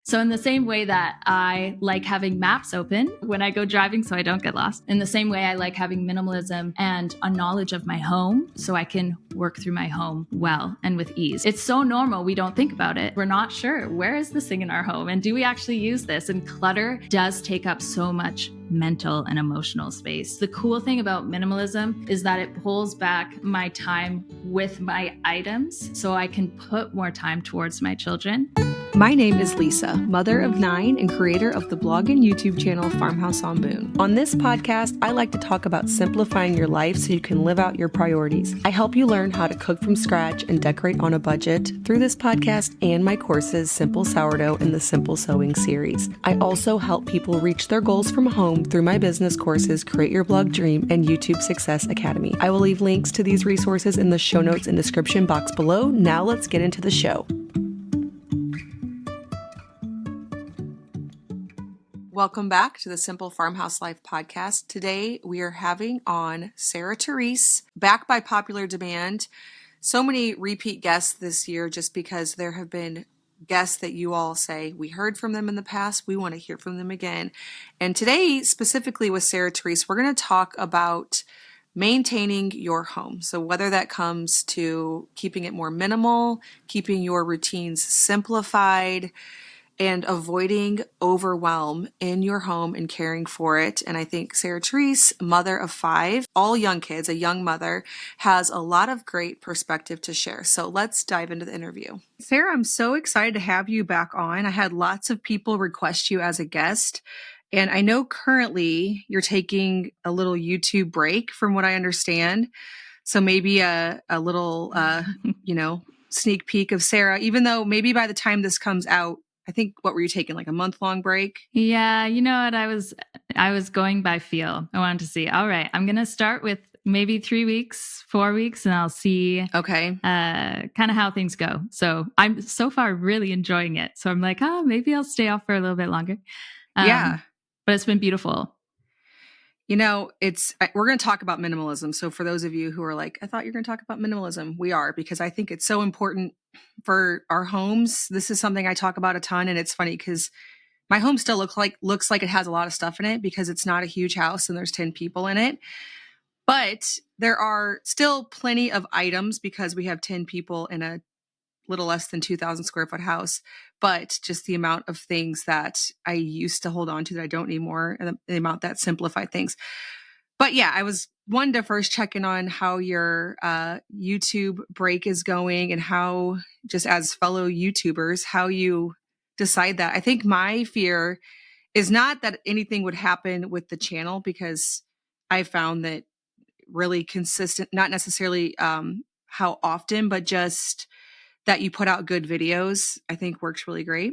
So in the same way that I like having maps open when I go driving so I don't get lost, in the same way I like having minimalism and a knowledge of my home so I can work through my home well and with ease. It's so normal, we don't think about it. We're not sure, where is this thing in our home? And do we actually use this? And clutter does take up so much mental and emotional space. The cool thing about minimalism is that it pulls back my time with my items so I can put more time towards my children. My name is Lisa, mother of 9 and creator of the blog and YouTube channel Farmhouse on Boone. On this podcast, I like to talk about simplifying your life so you can live out your priorities. I help you learn how to cook from scratch and decorate on a budget through this podcast and my courses, Simple Sourdough and the Simple Sewing series. I also help people reach their goals from home through my business courses, Create Your Blog Dream and YouTube Success Academy. I will leave links to these resources in the show notes and description box below. Now let's get into the show. Welcome back to the Simple Farmhouse Life podcast. Today we are having on Sarah Therese, back by popular demand. So many repeat guests this year just because there have been guests that you all say, we heard from them in the past, we want to hear from them again. And today, specifically with Sarah Therese, we're going to talk about maintaining your home. So whether that comes to keeping it more minimal, keeping your routines simplified, and avoiding overwhelm in your home and caring for it. And I think Sarah Therese, mother of 5, all young kids, a young mother, has a lot of great perspective to share. So let's dive into the interview. Sarah, I'm so excited to have you back on. I had lots of people request you as a guest. And I know currently you're taking a little YouTube break from what I understand. So maybe a little, sneak peek of Sarah, even though maybe by the time this comes out, I think, what were you taking, like a month-long break? Yeah, you know what? I was going by feel. I wanted to see, all right, I'm going to start with maybe 3 weeks, 4 weeks, and I'll see kind of how things go. So I'm so far really enjoying it. So I'm like, maybe I'll stay off for a little bit longer. But it's been beautiful. You know, we're going to talk about minimalism. So for those of you who are like, I thought you were going to talk about minimalism, we are, because I think it's so important for our homes. This is something I talk about a ton. And it's funny because my home still looks like it has a lot of stuff in it because it's not a huge house and there's 10 people in it. But there are still plenty of items because we have 10 people in a little less than 2,000 square foot house, but just the amount of things that I used to hold on to that I don't need more, and the amount that simplify things. But yeah, I was wanting to first check in on how your YouTube break is going and how, just as fellow YouTubers, how you decide that. I think my fear is not that anything would happen with the channel, because I found that really consistent, not necessarily how often, but just that you put out good videos, I think works really great.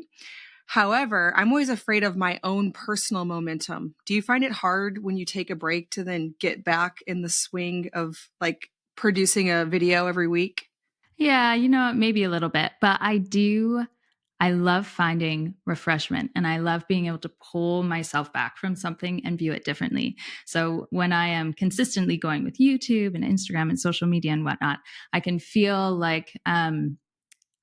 However, I'm always afraid of my own personal momentum. Do you find it hard when you take a break to then get back in the swing of like producing a video every week? Yeah, maybe a little bit, but I love finding refreshment, and I love being able to pull myself back from something and view it differently. So when I am consistently going with YouTube and Instagram and social media and whatnot, I can feel like,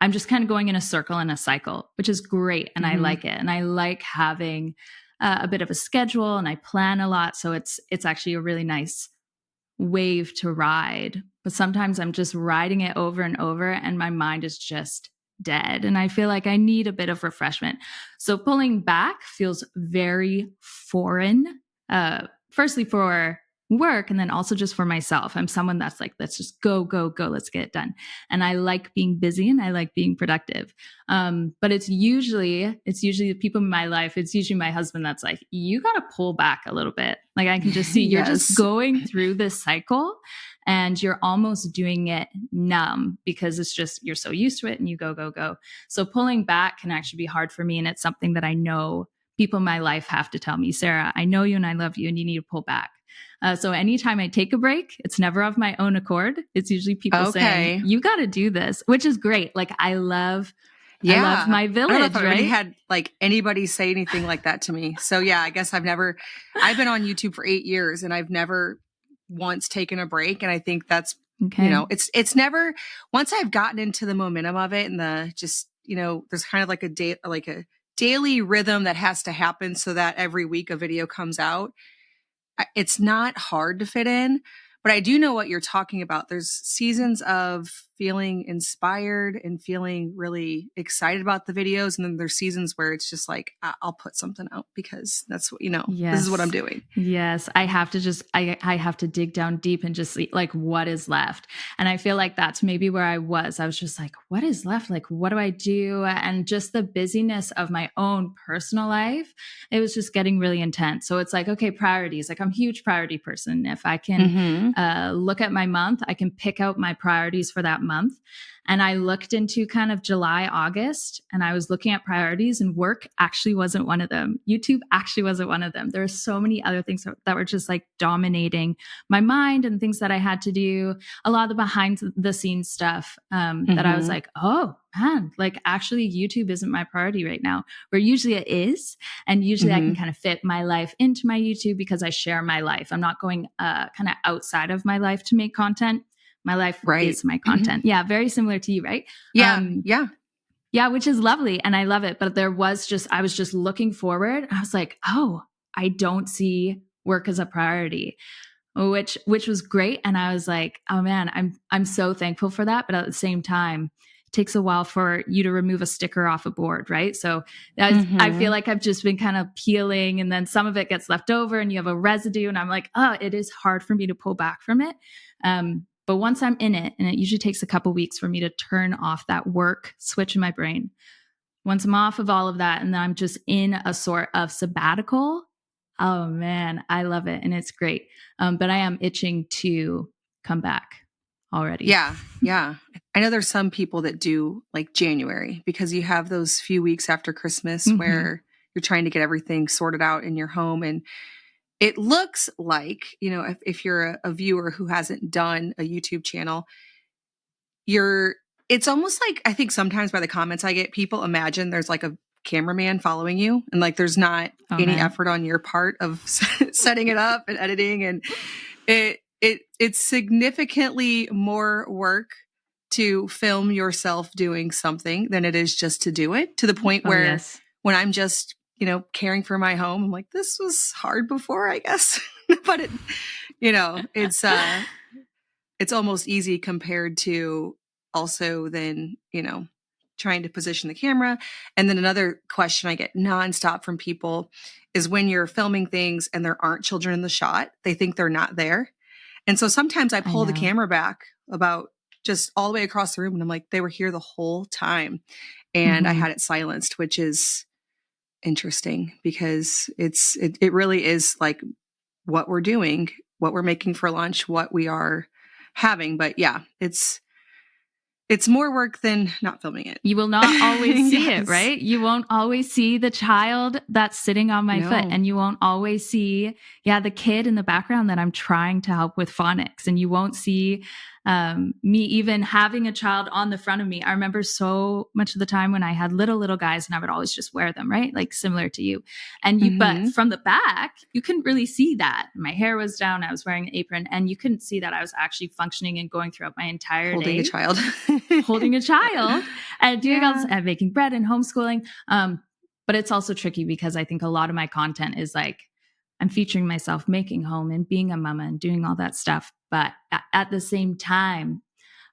I'm just kind of going in a circle and a cycle, which is great. And I like it. And I like having a bit of a schedule, and I plan a lot. So it's actually a really nice wave to ride. But sometimes I'm just riding it over and over and my mind is just dead. And I feel like I need a bit of refreshment. So pulling back feels very foreign. Firstly for work, and then also just for myself. I'm someone that's like, let's just go, let's get it done. And I like being busy and I like being productive. But it's usually the people in my life, it's usually my husband that's like, you got to pull back a little bit. Like I can just see you're just going through this cycle and you're almost doing it numb because it's just, you're so used to it and you go. So pulling back can actually be hard for me. And it's something that I know people in my life have to tell me, Sarah, I know you and I love you and you need to pull back. So anytime I take a break, it's never of my own accord. It's usually people saying, you got to do this, which is great. Like I love my village. I don't know if I already had like anybody say anything like that to me. So yeah, I guess I've been on YouTube for 8 years and I've never once taken a break. And I think that's, it's never, once I've gotten into the momentum of it and the just, there's kind of like a daily rhythm that has to happen so that every week a video comes out, it's not hard to fit in, but I do know what you're talking about. There's seasons of feeling inspired and feeling really excited about the videos. And then there's seasons where it's just like, I'll put something out because that's what, this is what I'm doing. Yes. I have to just, I have to dig down deep and just see like what is left. And I feel like that's maybe where I was just like, what is left? Like, what do I do? And just the busyness of my own personal life, it was just getting really intense. So it's like, okay, priorities, like I'm a huge priority person. If I can look at my month, I can pick out my priorities for that month. And I looked into kind of July, August, and I was looking at priorities, and work actually wasn't one of them. YouTube actually wasn't one of them. There are so many other things that were just like dominating my mind and things that I had to do. A lot of the behind the scenes stuff that I was like, oh man, like actually YouTube isn't my priority right now, where usually it is. And usually I can kind of fit my life into my YouTube because I share my life. I'm not going kind of outside of my life to make content. My life is my content. Yeah. Very similar to you, right? Yeah. Yeah. Which is lovely. And I love it. But I was just looking forward. I was like, oh, I don't see work as a priority, which was great. And I was like, oh man, I'm so thankful for that. But at the same time, it takes a while for you to remove a sticker off a board, right? So I feel like I've just been kind of peeling, and then some of it gets left over and you have a residue. And I'm like, oh, it is hard for me to pull back from it. But once I'm in it, and it usually takes a couple weeks for me to turn off that work switch in my brain. Once I'm off of all of that, and then I'm just in a sort of sabbatical, oh man, I love it. And it's great. But I am itching to come back already. Yeah. I know there's some people that do like January, because you have those few weeks after Christmas where you're trying to get everything sorted out in your home. And it looks like, if you're a viewer who hasn't done a YouTube channel, it's almost like, I think sometimes by the comments I get, people imagine there's like a cameraman following you, and like there's not any effort on your part of setting it up and editing. And it's significantly more work to film yourself doing something than it is just to do it, to the point where when I'm just caring for my home, I'm like, this was hard before, I guess. But it's almost easy compared to also then, trying to position the camera. And then another question I get nonstop from people is when you're filming things and there aren't children in the shot, they think they're not there. And so sometimes I pull the camera back about just all the way across the room, and I'm like, they were here the whole time. And I had it silenced, which is interesting, because it really is like what we're doing, what we're making for lunch, what we are having. But yeah, it's more work than not filming it. You will not always see it, right? You won't always see the child that's sitting on my foot, and you won't always see, the kid in the background that I'm trying to help with phonics. And you won't see me even having a child on the front of me. I remember so much of the time when I had little guys, and I would always just wear them, right? Like similar to you. And but from the back, you couldn't really see that. My hair was down. I was wearing an apron, and you couldn't see that I was actually functioning and going throughout my entire holding day. Holding a child and doing all this, and making bread and homeschooling. But it's also tricky because I think a lot of my content is like, I'm featuring myself making home and being a mama and doing all that stuff. But at the same time,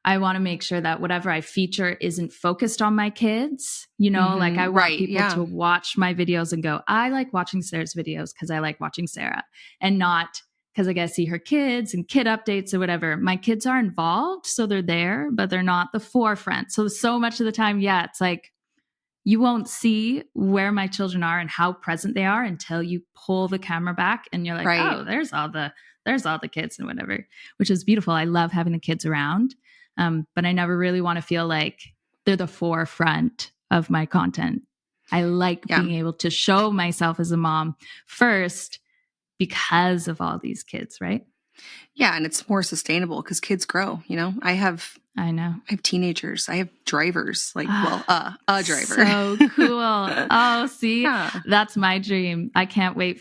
I want to make sure that whatever I feature isn't focused on my kids. Like I want people to watch my videos and go, I like watching Sarah's videos because I like watching Sarah, and not because I get to see her kids and kid updates or whatever. My kids are involved, so they're there, but they're not the forefront. So much of the time, it's like, you won't see where my children are and how present they are until you pull the camera back and you're like, oh, there's all the kids and whatever, which is beautiful. I love having the kids around. But I never really want to feel like they're the forefront of my content. I like being able to show myself as a mom first because of all these kids, right? Yeah. And it's more sustainable because kids grow, I know. I have teenagers. I have drivers, like, a driver. So cool. Oh, see, that's my dream. I can't wait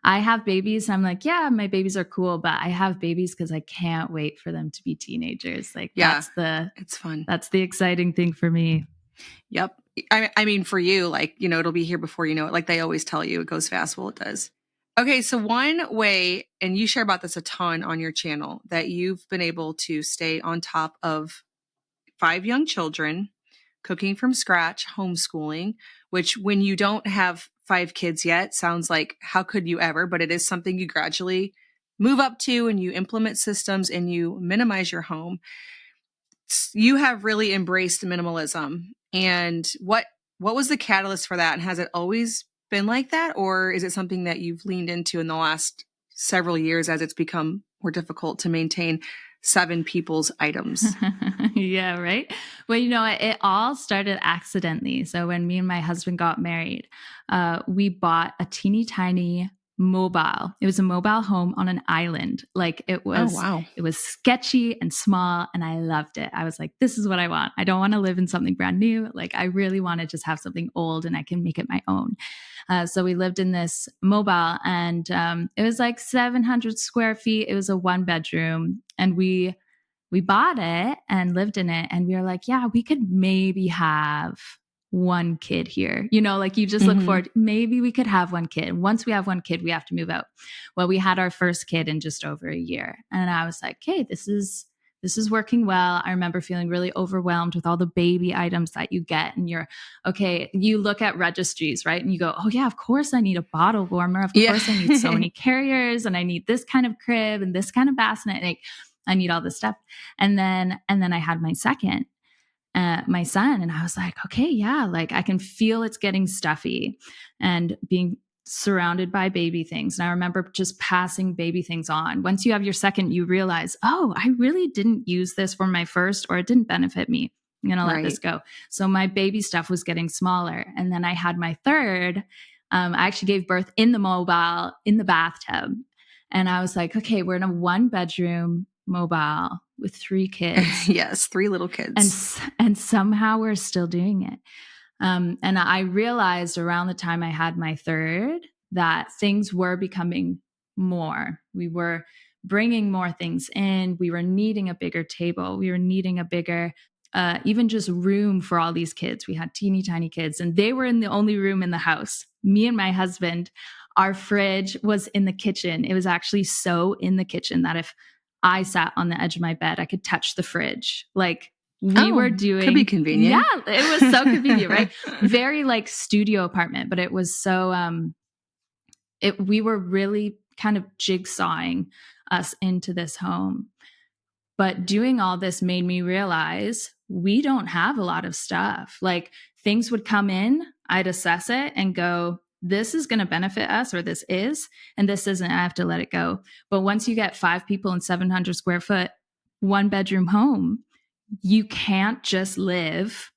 I have babies. I'm like, my babies are cool, but I have babies because I can't wait for them to be teenagers. Like, it's fun. That's the exciting thing for me. Yep. I mean, for you, like, it'll be here before you know it. Like they always tell you, it goes fast. Well, it does. Okay, so one way, and you share about this a ton on your channel, that you've been able to stay on top of 5 young children, cooking from scratch, homeschooling, which when you don't have 5 kids yet, sounds like how could you ever, but it is something you gradually move up to, and you implement systems and you minimize your home. You have really embraced minimalism. And what was the catalyst for that? And has it always been like that? Or is it something that you've leaned into in the last several years as it's become more difficult to maintain 7 people's items? Yeah, right. Well, it all started accidentally. So when me and my husband got married, we bought a teeny tiny mobile. It was a mobile home on an island. Like Oh, wow. it was sketchy and small, and I loved it. I was like, this is what I want. I don't want to live in something brand new. Like I really want to just have something old and I can make it my own. So we lived in this mobile, and it was like 700 square feet. It was a 1 bedroom, and we bought it and lived in it, and we were like, yeah, we could maybe have 1 kid here. Like you just look forward, maybe we could have 1 kid. Once we have 1 kid, we have to move out. Well, we had our first kid in just over a year. And I was like, hey, this is working well. I remember feeling really overwhelmed with all the baby items that you get. And you look at registries, right? And you go, oh yeah, of course I need a bottle warmer. Of course I need so many carriers, and I need this kind of crib and this kind of bassinet. Like I need all this stuff. And then I had my second, my son, and I was like, okay, yeah, like I can feel it's getting stuffy and being surrounded by baby things. And I remember just passing baby things on. Once you have your second, you realize, oh, I really didn't use this for my first, or it didn't benefit me. I'm going to let this go. So my baby stuff was getting smaller. And then I had my third. I actually gave birth in the mobile, in the bathtub. And I was like, okay, we're in a 1 bedroom mobile with 3 kids. Yes, 3 little kids. And somehow we're still doing it. And I realized around the time I had my third that things were becoming more. We were bringing more things in. We were needing a bigger table. We were needing a bigger, even just room for all these kids. We had teeny tiny kids, and they were in the only room in the house. Me and my husband, our fridge was in the kitchen. It was actually so in the kitchen that if I sat on the edge of my bed, I could touch the fridge. Like we were doing. Could be convenient. Yeah, it was so convenient, right? Very like studio apartment, but it was so, we were really kind of jigsawing us into this home. But doing all this made me realize we don't have a lot of stuff. Like things would come in, I'd assess it and go, this is going to benefit us, or this is, and this isn't. I have to let it go. But once you get 5 people in 700 square foot, 1 bedroom home, you can't just live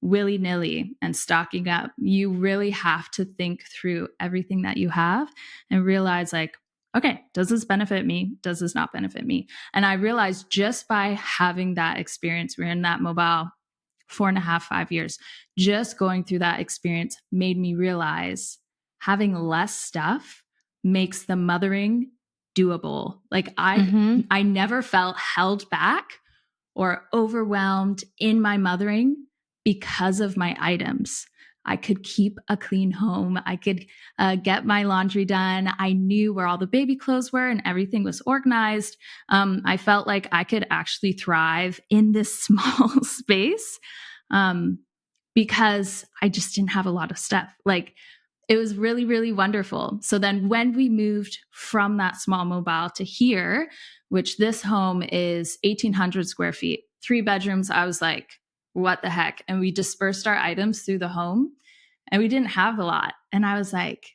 willy-nilly and stocking up. You really have to think through everything that you have and realize like, okay, does this benefit me? Does this not benefit me? And I realized just by having that experience, we're in that mobile 4.5, 5 years, just going through that experience made me realize having less stuff makes the mothering doable. Like I never felt held back or overwhelmed in my mothering because of my items. I could keep a clean home. I could get my laundry done. I knew where all the baby clothes were and everything was organized. I felt like I could actually thrive in this small space because I just didn't have a lot of stuff. Like it was really, really wonderful. So then when we moved from that small mobile to here, which this home is 1,800 square feet, 3 bedrooms, I was like, what the heck? And we dispersed our items through the home and we didn't have a lot. And I was like,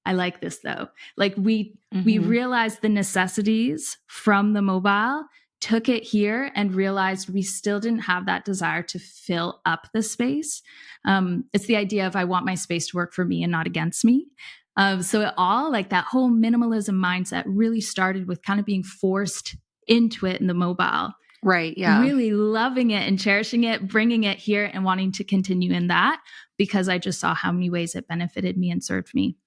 I like this though. Like we realized the necessities from the mobile, took it here and realized we still didn't have that desire to fill up the space. It's the idea of I want my space to work for me and not against me. So it all like that whole minimalism mindset really started with kind of being forced into it in the mobile. Right. Yeah. Really loving it and cherishing it, bringing it here and wanting to continue in that because I just saw how many ways it benefited me and served me.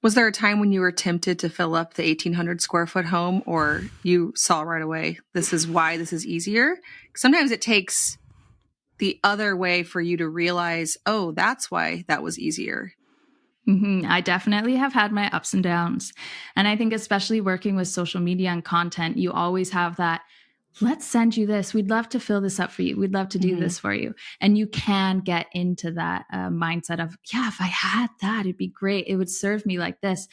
Was there a time when you were tempted to fill up the 1,800 square foot home, or you saw right away, this is why this is easier? Sometimes it takes the other way for you to realize, oh, that's why that was easier? I definitely have had my ups and downs. And I think, especially working with social media and content, you always have that, let's send you this. We'd love to fill this up for you. We'd love to do Mm-hmm. this for you. And you can get into that mindset of, yeah, if I had that, it'd be great. It would serve me like this.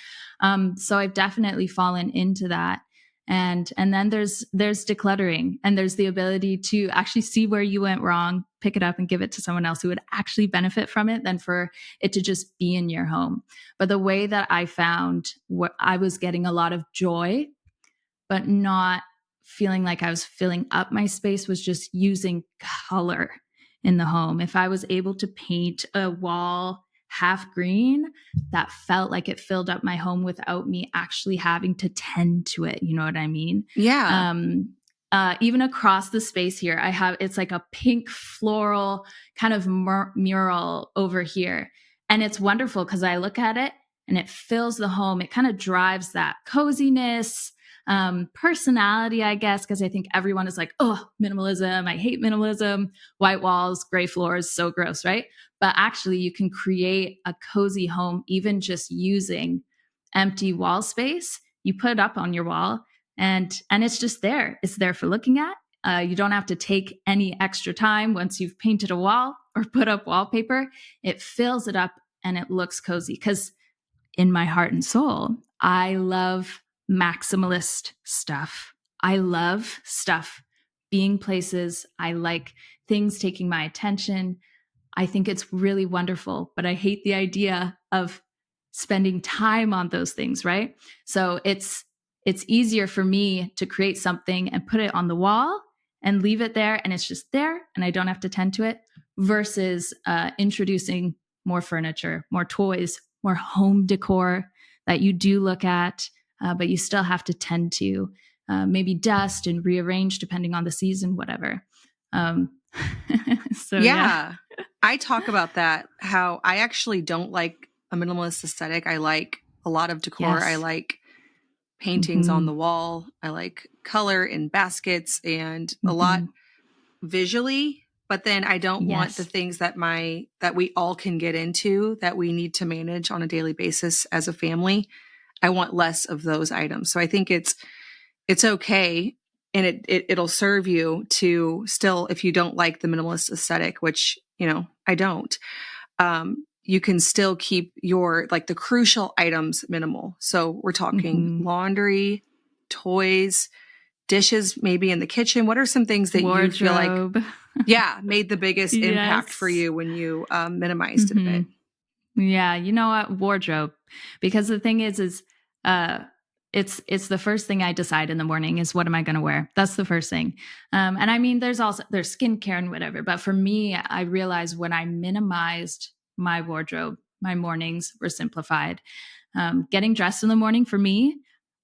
So I've definitely fallen into that. And then there's decluttering, and there's the ability to actually see where you went wrong, pick it up and give it to someone else who would actually benefit from it, than for it to just be in your home. But the way that I found what I was getting a lot of joy, but not feeling like I was filling up my space, was just using color in the home. If I was able to paint a wall half green, that felt like it filled up my home without me actually having to tend to it. You know what I mean? Yeah. Even across the space here, it's like a pink floral kind of mural over here. And it's wonderful because I look at it and it fills the home. It kind of drives that coziness, personality, I guess, because I think everyone is like, oh, minimalism. I hate minimalism. White walls, gray floors, so gross, right? But actually, you can create a cozy home even just using empty wall space. You put it up on your wall, and it's just there. It's there for looking at. You don't have to take any extra time once you've painted a wall or put up wallpaper. It fills it up and it looks cozy, because in my heart and soul, I love maximalist stuff. I love stuff being places. I like things taking my attention. I think it's really wonderful, but I hate the idea of spending time on those things, right? So it's easier for me to create something and put it on the wall and leave it there, and it's just there and I don't have to tend to it, versus introducing more furniture, more toys, more home decor that you do look at, but you still have to tend to, maybe dust and rearrange depending on the season, whatever. Um, so yeah. Yeah. I talk about that, how I actually don't like a minimalist aesthetic. I like a lot of decor. I Yes. like paintings on Mm-hmm. the wall. I like color in baskets and a lot Mm-hmm. visually, but then I don't want the Yes. things that we all can get into, that we need to manage on a daily basis as a family. I want less of those items. So I think it's okay, and it'll serve you to still, if you don't like the minimalist aesthetic, which, I don't, you can still keep your, like, the crucial items minimal. So we're talking Mm-hmm. laundry, toys, dishes, maybe in the kitchen. What are some things that you feel like, Wardrobe. yeah, made the biggest impact for Yes. you when you minimized it a Mm-hmm. bit? Yeah, you know what? Wardrobe. Because the thing is uh it's the first thing I decide in the morning is, what am I going to wear? That's the first thing. And I mean, there's skincare and whatever, but for me, I realized when I minimized my wardrobe, my mornings were simplified. Getting dressed in the morning for me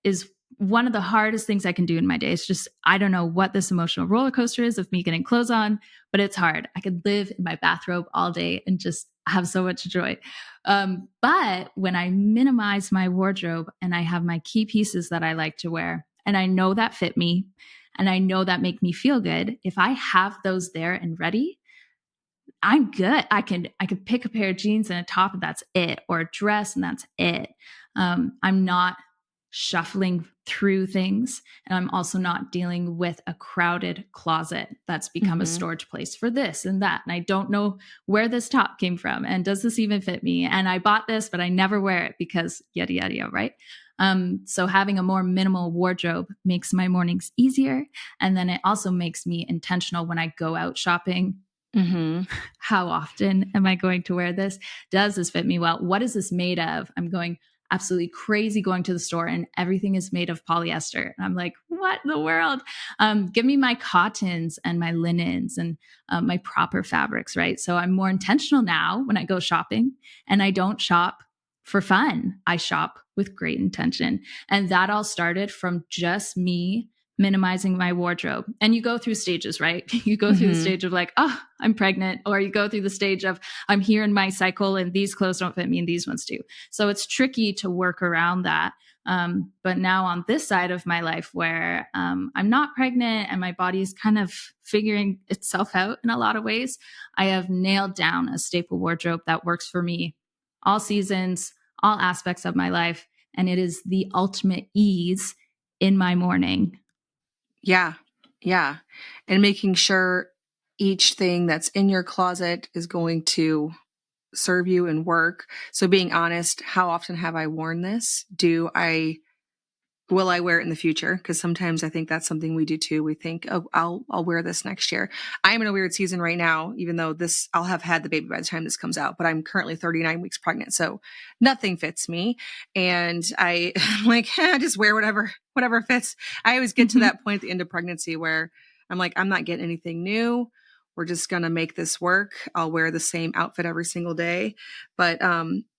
is one of the hardest things I can do in my day. It's just, I don't know what this emotional roller coaster is of me getting clothes on, but it's hard. I could live in my bathrobe all day and just have so much joy. But when I minimize my wardrobe and I have my key pieces that I like to wear, and I know that fit me, and I know that make me feel good, if I have those there and ready, I'm good. I could pick a pair of jeans and a top and that's it, or a dress and that's it. I'm not shuffling through things, and I'm also not dealing with a crowded closet that's become a Mm-hmm. storage place for this and that. And I don't know where this top came from, and does this even fit me? And I bought this, but I never wear it because yada yada yada, right? So having a more minimal wardrobe makes my mornings easier, and then it also makes me intentional when I go out shopping. Mm-hmm. How often am I going to wear this? Does this fit me well? What is this made of? I'm going absolutely crazy going to the store and everything is made of polyester. And I'm like, what in the world? Give me my cottons and my linens and my proper fabrics, right? So I'm more intentional now when I go shopping, and I don't shop for fun. I shop with great intention. And that all started from just me minimizing my wardrobe. And you go through stages, right? You go through the stage of like, oh, I'm pregnant, or you go through the stage of I'm here in my cycle and these clothes don't fit me and these ones do. So it's tricky to work around that. But now on this side of my life where I'm not pregnant and my body is kind of figuring itself out in a lot of ways, I have nailed down a staple wardrobe that works for me all seasons, all aspects of my life. And it is the ultimate ease in my morning. Yeah. Yeah. And making sure each thing that's in your closet is going to serve you and work. So being honest, how often have I worn this? Will I wear it in the future? Because sometimes I think that's something we do too. We think, oh, I'll wear this next year. I'm in a weird season right now, even though I'll have had the baby by the time this comes out, but I'm currently 39 weeks pregnant. So nothing fits me. And I'm like, just wear whatever fits. I always get to that point at the end of pregnancy where I'm like, I'm not getting anything new. We're just going to make this work. I'll wear the same outfit every single day. But,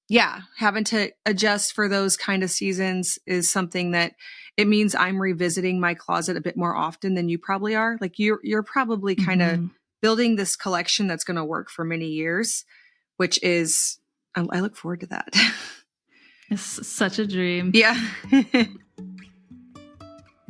yeah, having to adjust for those kind of seasons is something that it means I'm revisiting my closet a bit more often than you probably are. Like you're probably kind of building this collection that's going to work for many years, which is, I look forward to that. It's such a dream. Yeah.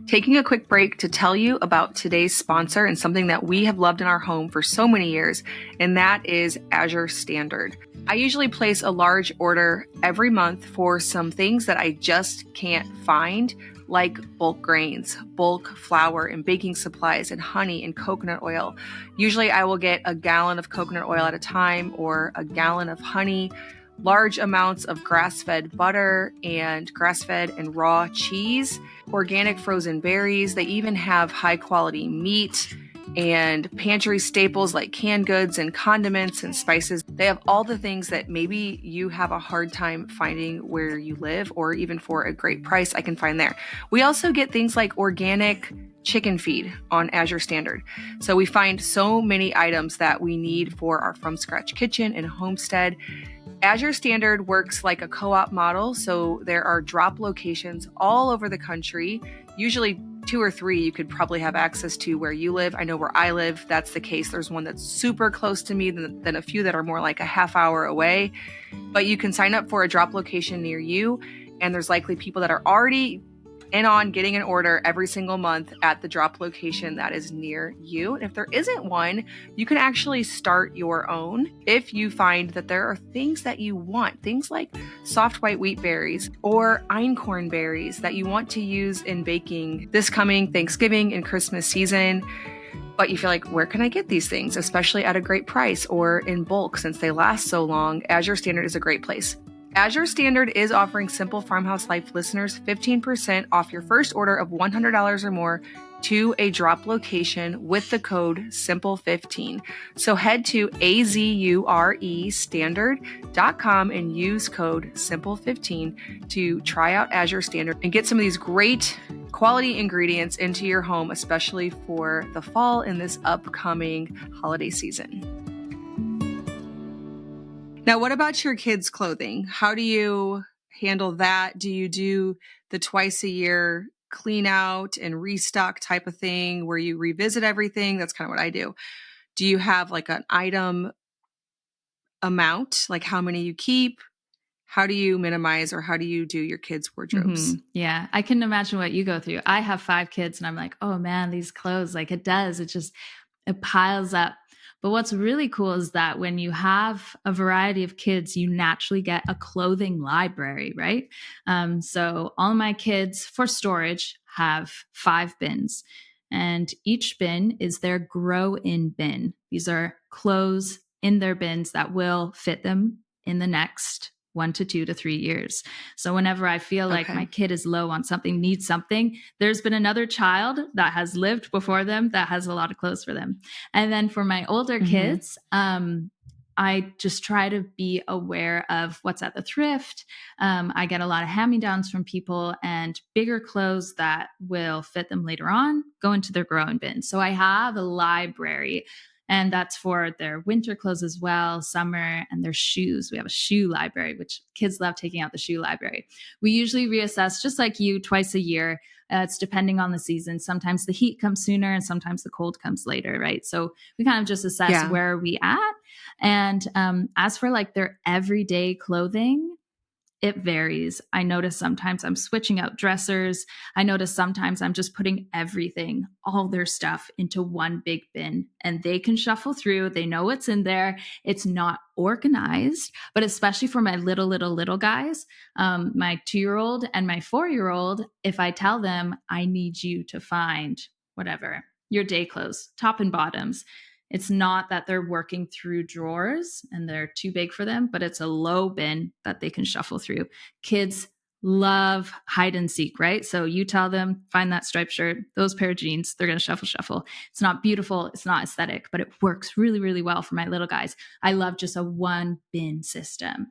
Taking a quick break to tell you about today's sponsor and something that we have loved in our home for so many years, and that is Azure Standard. I usually place a large order every month for some things that I just can't find, like bulk grains, bulk flour and baking supplies, and honey and coconut oil. Usually I will get a gallon of coconut oil at a time or a gallon of honey, large amounts of grass-fed butter and grass-fed and raw cheese, organic frozen berries. They even have high-quality meat and pantry staples like canned goods and condiments and spices. They have all the things that maybe you have a hard time finding where you live, or even for a great price I can find there. We also get things like organic chicken feed on Azure Standard. So we find so many items that we need for our from scratch kitchen and homestead. Azure Standard works like a co-op model, so there are drop locations all over the country, usually 2 or 3 you could probably have access to where you live. I know where I live, that's the case. There's one that's super close to me, than a few that are more like a half hour away. But you can sign up for a drop location near you, and there's likely people that are already in on getting an order every single month at the drop location that is near you. And if there isn't one, you can actually start your own if you find that there are things that you want, things like soft white wheat berries or einkorn berries that you want to use in baking this coming Thanksgiving and Christmas season. But you feel like, where can I get these things, especially at a great price or in bulk since they last so long? Azure Standard is a great place. Azure Standard is offering Simple Farmhouse Life listeners 15% off your first order of $100 or more to a drop location with the code SIMPLE15. So head to azurestandard.com and use code SIMPLE15 to try out Azure Standard and get some of these great quality ingredients into your home, especially for the fall in this upcoming holiday season. Now, what about your kids' clothing? How do you handle that? Do you do the twice a year clean out and restock type of thing where you revisit everything? That's kind of what I do. Do you have like an item amount, like how many you keep? How do you minimize, or how do you do your kids' wardrobes? Yeah, I can imagine what you go through. I have 5 kids and I'm like, oh man, these clothes, like it piles up. But what's really cool is that when you have a variety of kids, you naturally get a clothing library, right? So all my kids for storage have 5 bins, and each bin is their grow-in bin. These are clothes in their bins that will fit them in the next 1 to 2 to 3 years. So whenever I feel like my kid is low on something, needs something, there's been another child that has lived before them that has a lot of clothes for them. And then for my older kids, I just try to be aware of what's at the thrift. I get a lot of hand-me-downs from people, and bigger clothes that will fit them later on go into their growing bin. So I have a library. And that's for their winter clothes as well, summer, and their shoes. We have a shoe library, which kids love taking out the shoe library. We usually reassess, just like you, twice a year. It's depending on the season. Sometimes the heat comes sooner and sometimes the cold comes later, right? So we kind of just assess where are we at. And as for like their everyday clothing, it varies. I notice sometimes I'm switching out dressers. I notice sometimes I'm just putting everything, all their stuff into one big bin, and they can shuffle through. They know what's in there. It's not organized, but especially for my little guys, my 2-year-old and my 4-year-old, if I tell them I need you to find whatever, your day clothes, top and bottoms, it's not that they're working through drawers and they're too big for them, but it's a low bin that they can shuffle through. Kids love hide and seek, right? So you tell them, find that striped shirt, those pair of jeans, they're going to shuffle. It's not beautiful. It's not aesthetic, but it works really, really well for my little guys. I love just a one bin system.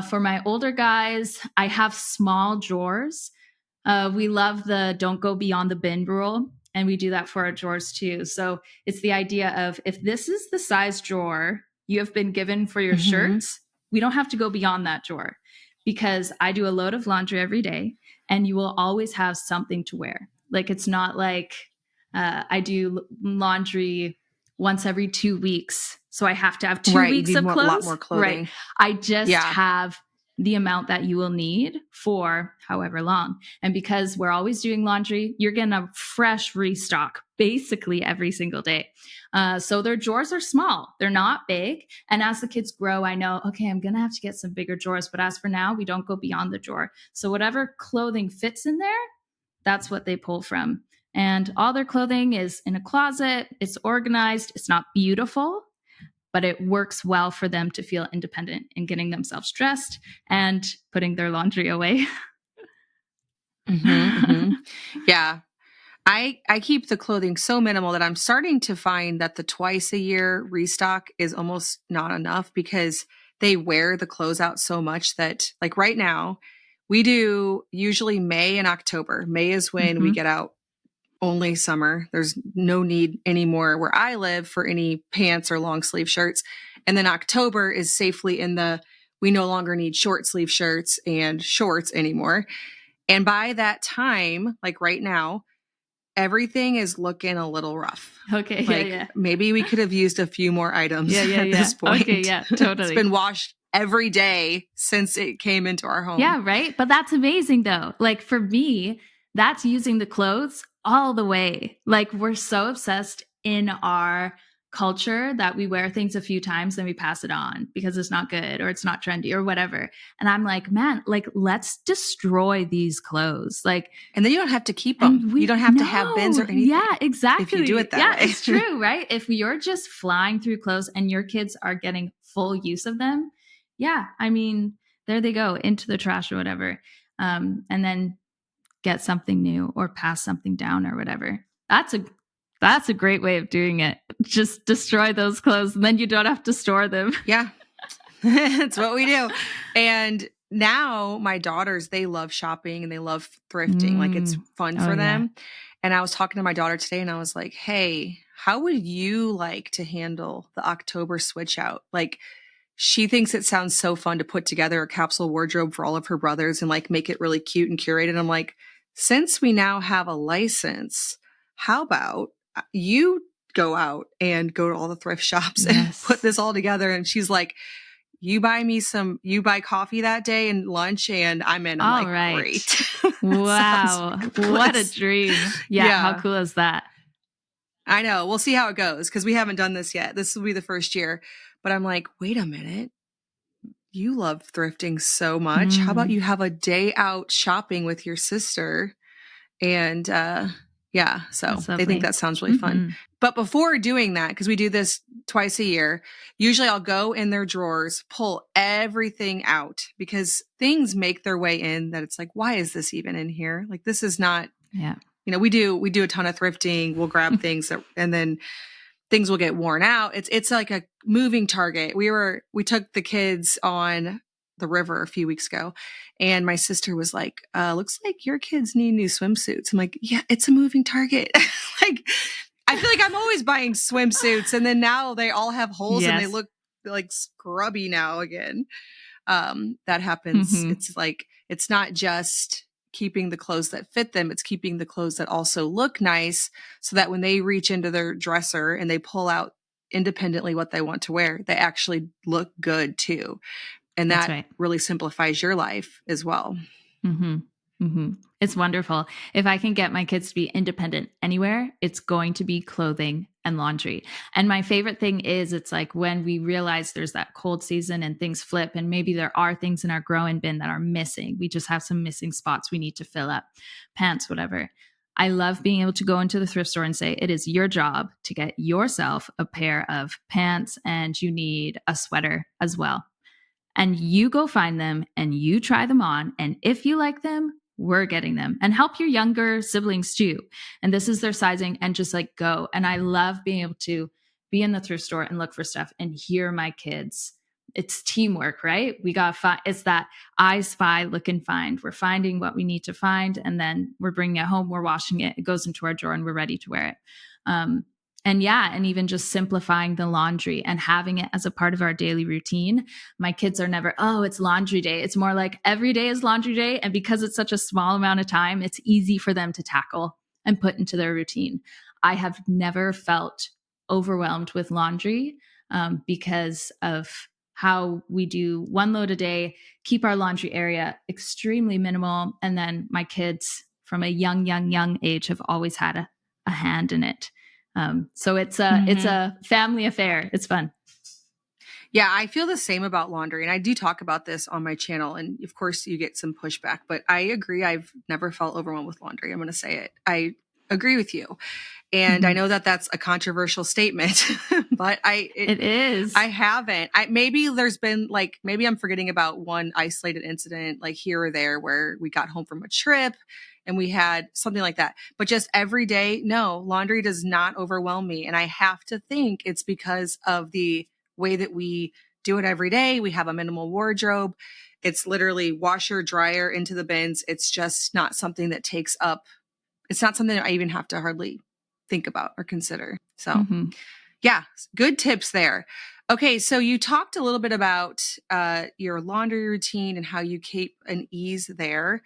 For my older guys, I have small drawers. We love the don't go beyond the bin rule. And we do that for our drawers too. So it's the idea of if this is the size drawer you have been given for your shirts, we don't have to go beyond that drawer, because I do a load of laundry every day and you will always have something to wear. Like it's not like I do laundry once every 2 weeks. So I have to have 2 weeks of clothes. A lot more clothing. Right. I just have the amount that you will need for however long. And because we're always doing laundry, you're getting a fresh restock basically every single day. So their drawers are small. They're not big. And as the kids grow, I know, okay, I'm going to have to get some bigger drawers. But as for now, we don't go beyond the drawer. So whatever clothing fits in there, that's what they pull from. And all their clothing is in a closet. It's organized. It's not beautiful, but it works well for them to feel independent in getting themselves dressed and putting their laundry away. Yeah. I keep the clothing so minimal that I'm starting to find that the twice a year restock is almost not enough, because they wear the clothes out so much that, like right now, we do usually May and October. May is when we get out only summer. There's no need anymore where I live for any pants or long sleeve shirts. And then October is safely in the, we no longer need short sleeve shirts and shorts anymore. And by that time, like right now, everything is looking a little rough. Okay. Like maybe we could have used a few more items at this point. Okay. Yeah, totally. It's been washed every day since it came into our home. Yeah. Right. But that's amazing though. Like for me, that's using the clothes all the way. Like we're so obsessed in our culture that we wear things a few times, then we pass it on because it's not good or it's not trendy or whatever. And I'm like, man, like let's destroy these clothes. Like, and then you don't have to keep them. You don't have to have bins or anything. Yeah, exactly. If you do it that way. It's true, right? If you're just flying through clothes and your kids are getting full use of them, yeah, I mean, there they go into the trash or whatever. And then get something new or pass something down or whatever. That's a great way of doing it. Just destroy those clothes and then you don't have to store them. Yeah. That's what we do. And now my daughters, they love shopping and they love thrifting. Like it's fun for them. Yeah. And I was talking to my daughter today and I was like, hey, how would you like to handle the October switch out? Like she thinks it sounds so fun to put together a capsule wardrobe for all of her brothers and like make it really cute and curated. I'm like, since we now have a license, how about you go out and go to all the thrift shops and put this all together? And she's like, you buy coffee that day and lunch and I'm in. I'm all like, great. Wow. What a dream. Yeah. How cool is that? I know. We'll see how it goes because we haven't done this yet. This will be the first year. But I'm like, wait a minute. You love thrifting so much. How about you have a day out shopping with your sister? And so they think that sounds really fun. But before doing that, because we do this twice a year, usually I'll go in their drawers, pull everything out because things make their way in that it's like, why is this even in here? Like, this is not, we do a ton of thrifting. We'll grab things and then things will get worn out. It's like a moving target. We took the kids on the river a few weeks ago and my sister was like, looks like your kids need new swimsuits. I'm like, yeah, it's a moving target. Like I feel like I'm always buying swimsuits, and then now they all have holes and they Yes. look like scrubby now again. That happens. Mm-hmm. It's like, it's not just keeping the clothes that fit them, it's keeping the clothes that also look nice so that when they reach into their dresser and they pull out independently what they want to wear, they actually look good too. And That's that right. really simplifies your life as well. Mm-hmm. Mm-hmm. It's wonderful. If I can get my kids to be independent anywhere, it's going to be clothing and laundry. And my favorite thing is it's like when we realize there's that cold season and things flip, and maybe there are things in our grow-in bin that are missing. We just have some missing spots we need to fill up, pants, whatever. I love being able to go into the thrift store and say, it is your job to get yourself a pair of pants and you need a sweater as well. And you go find them and you try them on. And if you like them, we're getting them, and help your younger siblings too. And this is their sizing, and just like go. And I love being able to be in the thrift store and look for stuff and hear my kids. It's teamwork, right? We got to find, it's that I spy, look and find. We're finding what we need to find, and then we're bringing it home. We're washing it. It goes into our drawer and we're ready to wear it. And yeah, and even just simplifying the laundry and having it as a part of our daily routine. My kids are never, oh, it's laundry day. It's more like every day is laundry day. And because it's such a small amount of time, it's easy for them to tackle and put into their routine. I have never felt overwhelmed with laundry because of how we do one load a day, keep our laundry area extremely minimal. And then my kids from a young age have always had a hand in it. So it's a family affair. It's fun. Yeah, I feel the same about laundry. And I do talk about this on my channel. And of course, you get some pushback, but I agree. I've never felt overwhelmed with laundry. I'm going to say it. I agree with you. And I know that that's a controversial statement, but it is. I haven't. Maybe there's been like, maybe I'm forgetting about one isolated incident, like here or there, where we got home from a trip and we had something like that. But just every day, no, laundry does not overwhelm me. And I have to think it's because of the way that we do it every day. We have a minimal wardrobe. It's literally washer, dryer, into the bins. It's just not something that takes up, it's not something that I even have to hardly think about or consider. So yeah, good tips there. Okay. So you talked a little bit about your laundry routine and how you keep an ease there.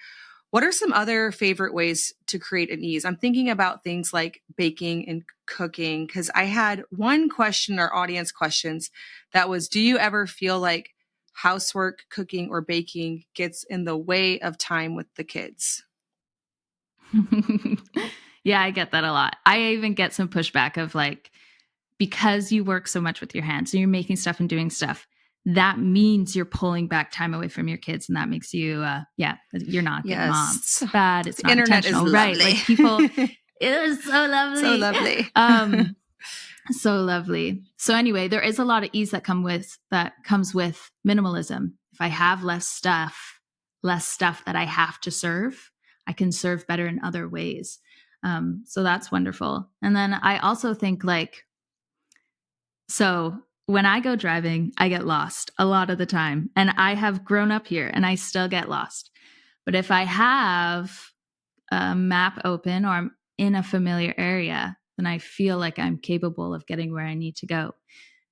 What are some other favorite ways to create an ease? I'm thinking about things like baking and cooking, because I had one question, or audience questions, that was, do you ever feel like housework, cooking, or baking gets in the way of time with the kids? Yeah, I get that a lot. I even get some pushback of like, because you work so much with your hands and you're making stuff and doing stuff, that means you're pulling back time away from your kids. And that makes you, you're not good mom. It's bad. It's not Internet intentional, is right? lovely. Like people, it is so lovely. So lovely. So lovely. So anyway, there is a lot of ease that comes with minimalism. If I have less stuff that I have to serve, I can serve better in other ways. So that's wonderful. And then I also think so when I go driving, I get lost a lot of the time. And I have grown up here and I still get lost. But if I have a map open or I'm in a familiar area, then I feel like I'm capable of getting where I need to go.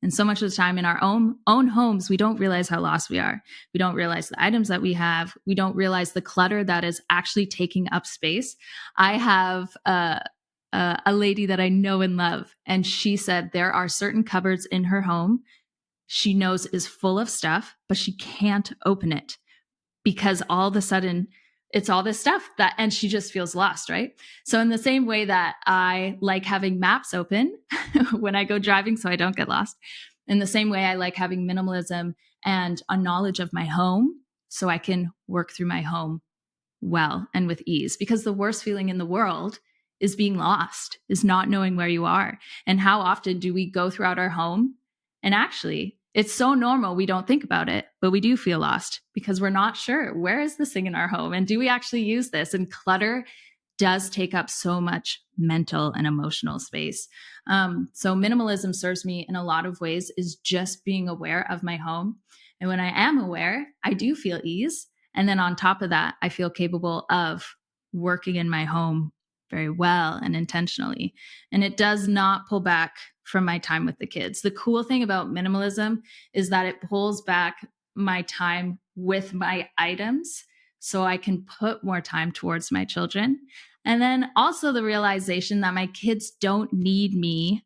And so much of the time in our own homes, we don't realize how lost we are. We don't realize the items that we have. We don't realize the clutter that is actually taking up space. I have a lady that I know and love, and she said there are certain cupboards in her home she knows is full of stuff, but she can't open it because all of a sudden it's all this stuff and she just feels lost, right? So in the same way that I like having maps open when I go driving so I don't get lost, in the same way I like having minimalism and a knowledge of my home so I can work through my home well and with ease. Because the worst feeling in the world is being lost, is not knowing where you are. And how often do we go throughout our home and actually it's so normal we don't think about it, but we do feel lost because we're not sure, where is this thing in our home and do we actually use this? And clutter does take up so much mental and emotional space. So minimalism serves me in a lot of ways, is just being aware of my home. And when I am aware, I do feel ease. And then on top of that, I feel capable of working in my home very well and intentionally. And it does not pull back from my time with the kids. The cool thing about minimalism is that it pulls back my time with my items so I can put more time towards my children. And then also the realization that my kids don't need me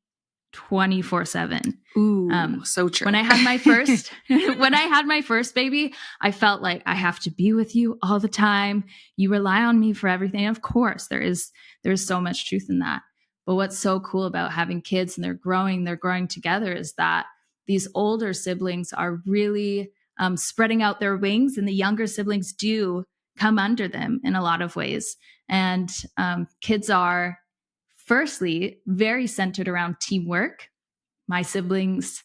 24/7. Ooh, so true. When I had my first when I had my first baby, I felt like I have to be with you all the time. You rely on me for everything. Of course, there's so much truth in that. But what's so cool about having kids and they're growing together is that these older siblings are really spreading out their wings, and the younger siblings do come under them in a lot of ways. And kids are firstly very centered around teamwork. My siblings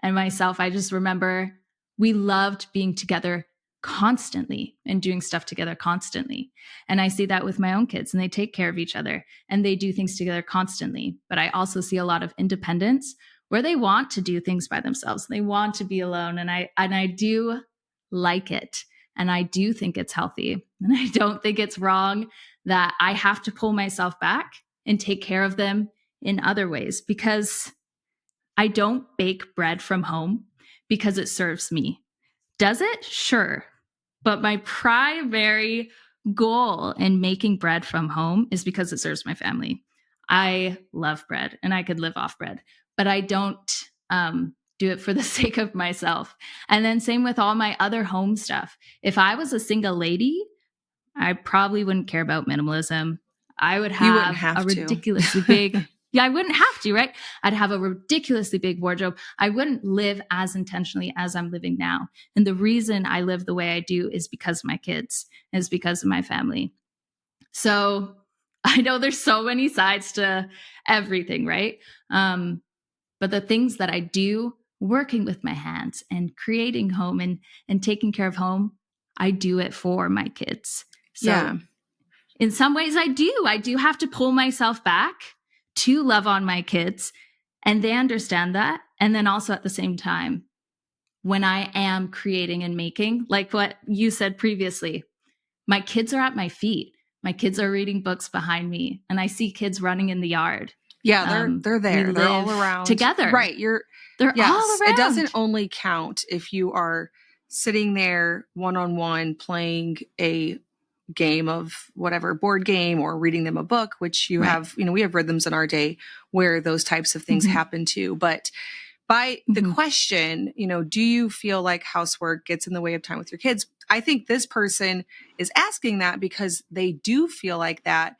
and myself, I just remember we loved being together constantly and doing stuff together constantly. And I see that with my own kids, and they take care of each other and they do things together constantly. But I also see a lot of independence where they want to do things by themselves. They want to be alone. And I do like it. And I do think it's healthy. And I don't think it's wrong that I have to pull myself back and take care of them in other ways, because I don't bake bread from home because it serves me. Does it? Sure. But my primary goal in making bread from home is because it serves my family. I love bread and I could live off bread, but I don't do it for the sake of myself. And then same with all my other home stuff. If I was a single lady, I probably wouldn't care about minimalism. I would have a ridiculously big, yeah, I wouldn't have to, right? I'd have a ridiculously big wardrobe. I wouldn't live as intentionally as I'm living now. And the reason I live the way I do is because of my kids, is because of my family. So I know there's so many sides to everything, right? But the things that I do, working with my hands and creating home and taking care of home, I do it for my kids. So yeah. In some ways I do have to pull myself back to love on my kids, and they understand that. And then also at the same time, when I am creating and making, like what you said previously, my kids are at my feet. My kids are reading books behind me, and I see kids running in the yard. Yeah, they're there. They're all around together. Right. They're all around. It doesn't only count if you are sitting there one-on-one playing a game of whatever, board game, or reading them a book, which you have, we have rhythms in our day where those types of things happen too. But by the question, do you feel like housework gets in the way of time with your kids? I think this person is asking that because they do feel like that.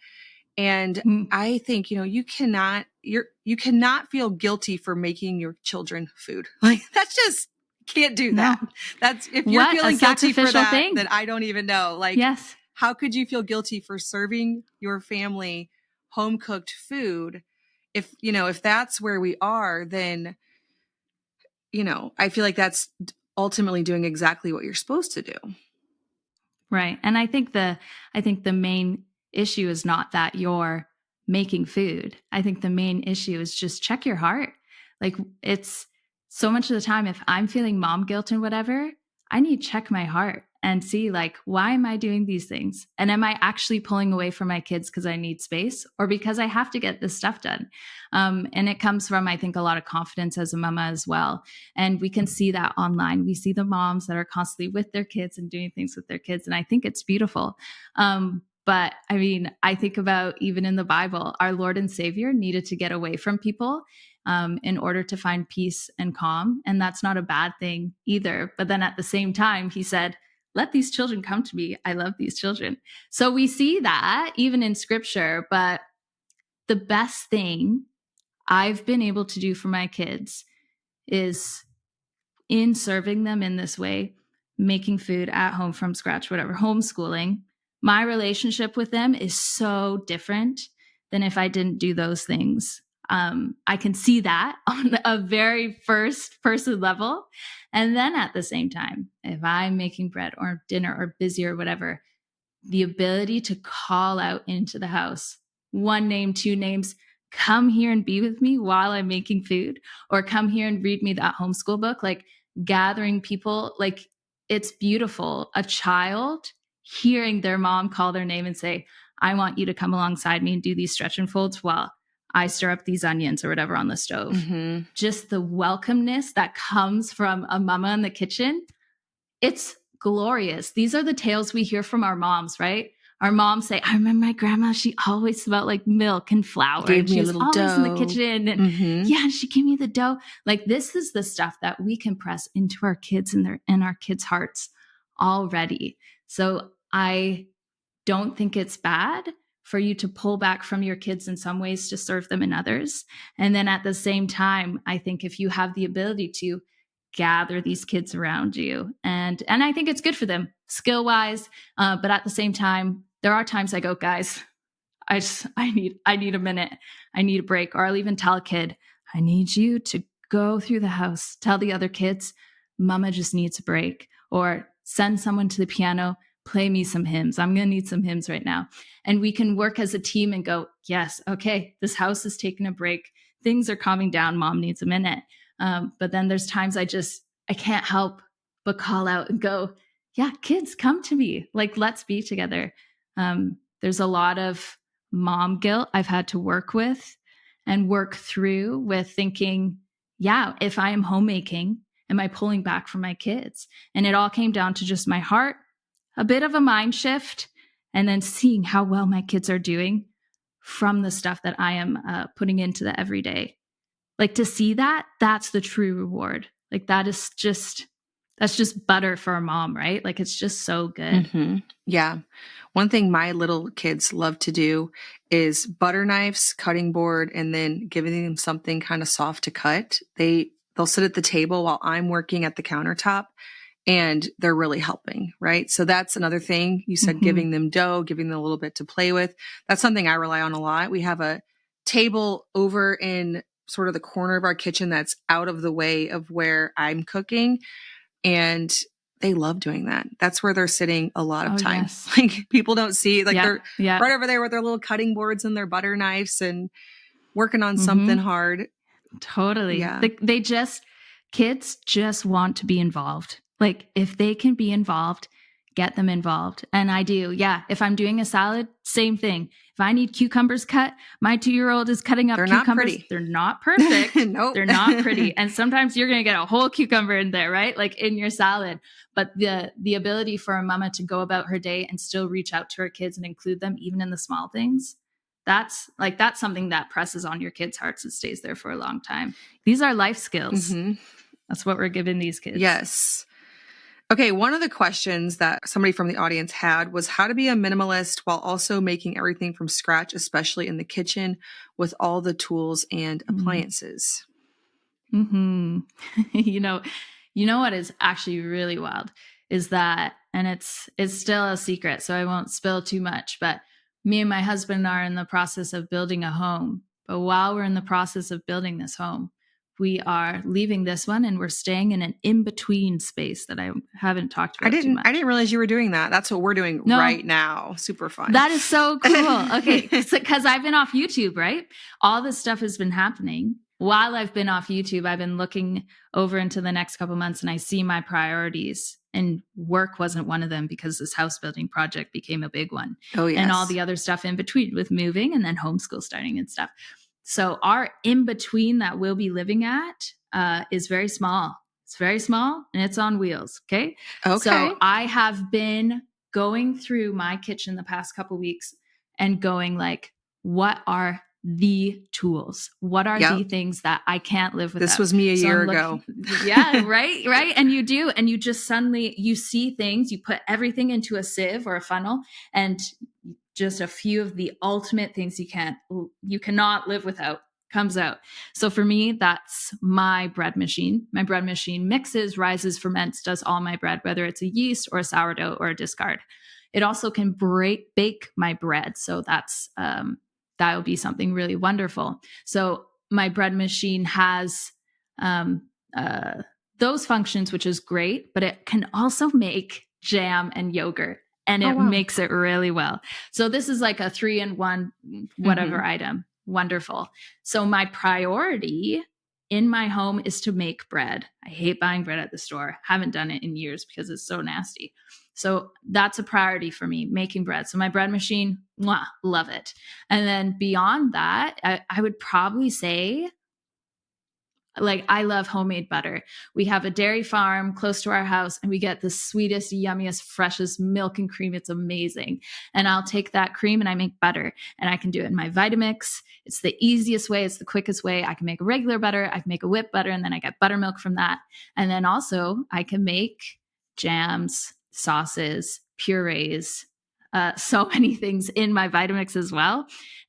And I think, you cannot feel guilty for making your children food. Like, that's just, can't do that. No. That's, if you're feeling guilty for that, then I don't even know. Like, yes. How could you feel guilty for serving your family home cooked food? If that's where we are, then, I feel like that's ultimately doing exactly what you're supposed to do. Right. And I think the main issue is not that you're making food. I think the main issue is just check your heart. Like, it's so much of the time, if I'm feeling mom guilt and whatever, I need to check my heart and see, like, why am I doing these things? And am I actually pulling away from my kids because I need space, or because I have to get this stuff done? And it comes from, I think, a lot of confidence as a mama as well. And we can see that online. We see the moms that are constantly with their kids and doing things with their kids. And I think it's beautiful. But I mean, I think about even in the Bible, our Lord and Savior needed to get away from people in order to find peace and calm. And that's not a bad thing either. But then at the same time, he said, let these children come to me. I love these children. So we see that even in scripture. But the best thing I've been able to do for my kids is, in serving them in this way, making food at home from scratch, whatever, homeschooling, my relationship with them is so different than if I didn't do those things. I can see that on a very first person level. And then at the same time, if I'm making bread or dinner or busy or whatever, the ability to call out into the house, one name, two names, come here and be with me while I'm making food, or come here and read me that homeschool book, like gathering people, like, it's beautiful. A child hearing their mom call their name and say, I want you to come alongside me and do these stretch and folds while I stir up these onions or whatever on the stove. Mm-hmm. Just the welcomeness that comes from a mama in the kitchen, it's glorious. These are the tales we hear from our moms, right? Our moms say, I remember my grandma, she always smelled like milk and flour. Gave and me she a was little always dough. in the kitchen. And Mm-hmm. yeah, she gave me the dough. Like this is the stuff that we can press into our kids and in our kids' hearts already. So I don't think it's bad for you to pull back from your kids in some ways to serve them in others. And then at the same time, I think if you have the ability to gather these kids around you, and I think it's good for them skill wise, but at the same time, there are times I go, guys, I need a minute. I need a break. Or I'll even tell a kid, I need you to go through the house, tell the other kids, mama just needs a break, or send someone to the piano, play me some hymns. I'm going to need some hymns right now. And we can work as a team and go, yes, okay, this house is taking a break. Things are calming down. Mom needs a minute. But then there's times I can't help but call out and go, yeah, kids, come to me. Like, let's be together. There's a lot of mom guilt I've had to work with and work through with thinking, yeah, if I am homemaking, am I pulling back from my kids? And it all came down to just my heart, a bit of a mind shift, and then seeing how well my kids are doing from the stuff that I am putting into the everyday. Like to see that, that's the true reward. Like that's just butter for a mom, right? Like it's just so good. Mm-hmm. Yeah. One thing my little kids love to do is butter knives, cutting board, and then giving them something kind of soft to cut. They'll sit at the table while I'm working at the countertop, and they're really helping, right? So that's another thing. You said giving them dough, giving them a little bit to play with. That's something I rely on a lot. We have a table over in sort of the corner of our kitchen that's out of the way of where I'm cooking, and they love doing that. That's where they're sitting a lot of time. Yes. Like people don't see, like they're right over there with their little cutting boards and their butter knives and working on something hard. Totally. Yeah. Kids just want to be involved. Like if they can be involved, get them involved. And I do. Yeah. If I'm doing a salad, same thing. If I need cucumbers cut, my 2-year-old is cutting up cucumbers. Not pretty. They're not perfect. Nope. They're not pretty. And sometimes you're going to get a whole cucumber in there, right? Like in your salad. But the ability for a mama to go about her day and still reach out to her kids and include them even in the small things, that's something that presses on your kids' hearts and stays there for a long time. These are life skills. Mm-hmm. That's what we're giving these kids. Yes. Okay, one of the questions that somebody from the audience had was how to be a minimalist while also making everything from scratch, especially in the kitchen with all the tools and appliances. Mm-hmm. You know what is actually really wild is that, and it's still a secret, so I won't spill too much, but me and my husband are in the process of building a home. But while we're in the process of building this home, we are leaving this one and we're staying in an in-between space that I haven't talked about too much. I didn't realize you were doing that. That's what we're doing right now. Super fun. That is so cool. Okay. Because I've been off YouTube, right? All this stuff has been happening. While I've been off YouTube, I've been looking over into the next couple months and I see my priorities, and work wasn't one of them because this house building project became a big one. Oh, yes. And all the other stuff in between with moving and then homeschool starting and stuff. So our in-between that we'll be living at is very small. It's very small and it's on wheels. Okay. So I have been going through my kitchen the past couple weeks and going like, what are the tools? What are the things that I can't live without? This was me a year ago. Yeah, right. And you do. And you just suddenly, you see things, you put everything into a sieve or a funnel, and just a few of the ultimate things you cannot live without comes out. So for me, that's my bread machine. My bread machine mixes, rises, ferments, does all my bread, whether it's a yeast or a sourdough or a discard. It also can bake my bread. So that's, that would be something really wonderful. So my bread machine has those functions, which is great, but it can also make jam and yogurt, and it makes it really well. So this is like a 3-in-1 whatever item. Wonderful. So my priority in my home is to make bread. I hate buying bread at the store. Haven't done it in years because it's so nasty. So that's a priority for me, making bread. So my bread machine, mwah, love it. And then beyond that, I would probably say, like, I love homemade butter. We have a dairy farm close to our house, and we get the sweetest, yummiest, freshest milk and cream. It's amazing. And I'll take that cream and I make butter, and I can do it in my Vitamix. It's the easiest way. It's the quickest way. I can make a regular butter. I can make a whipped butter, and then I get buttermilk from that. And then also I can make jams, sauces, purees, so many things in my Vitamix as well.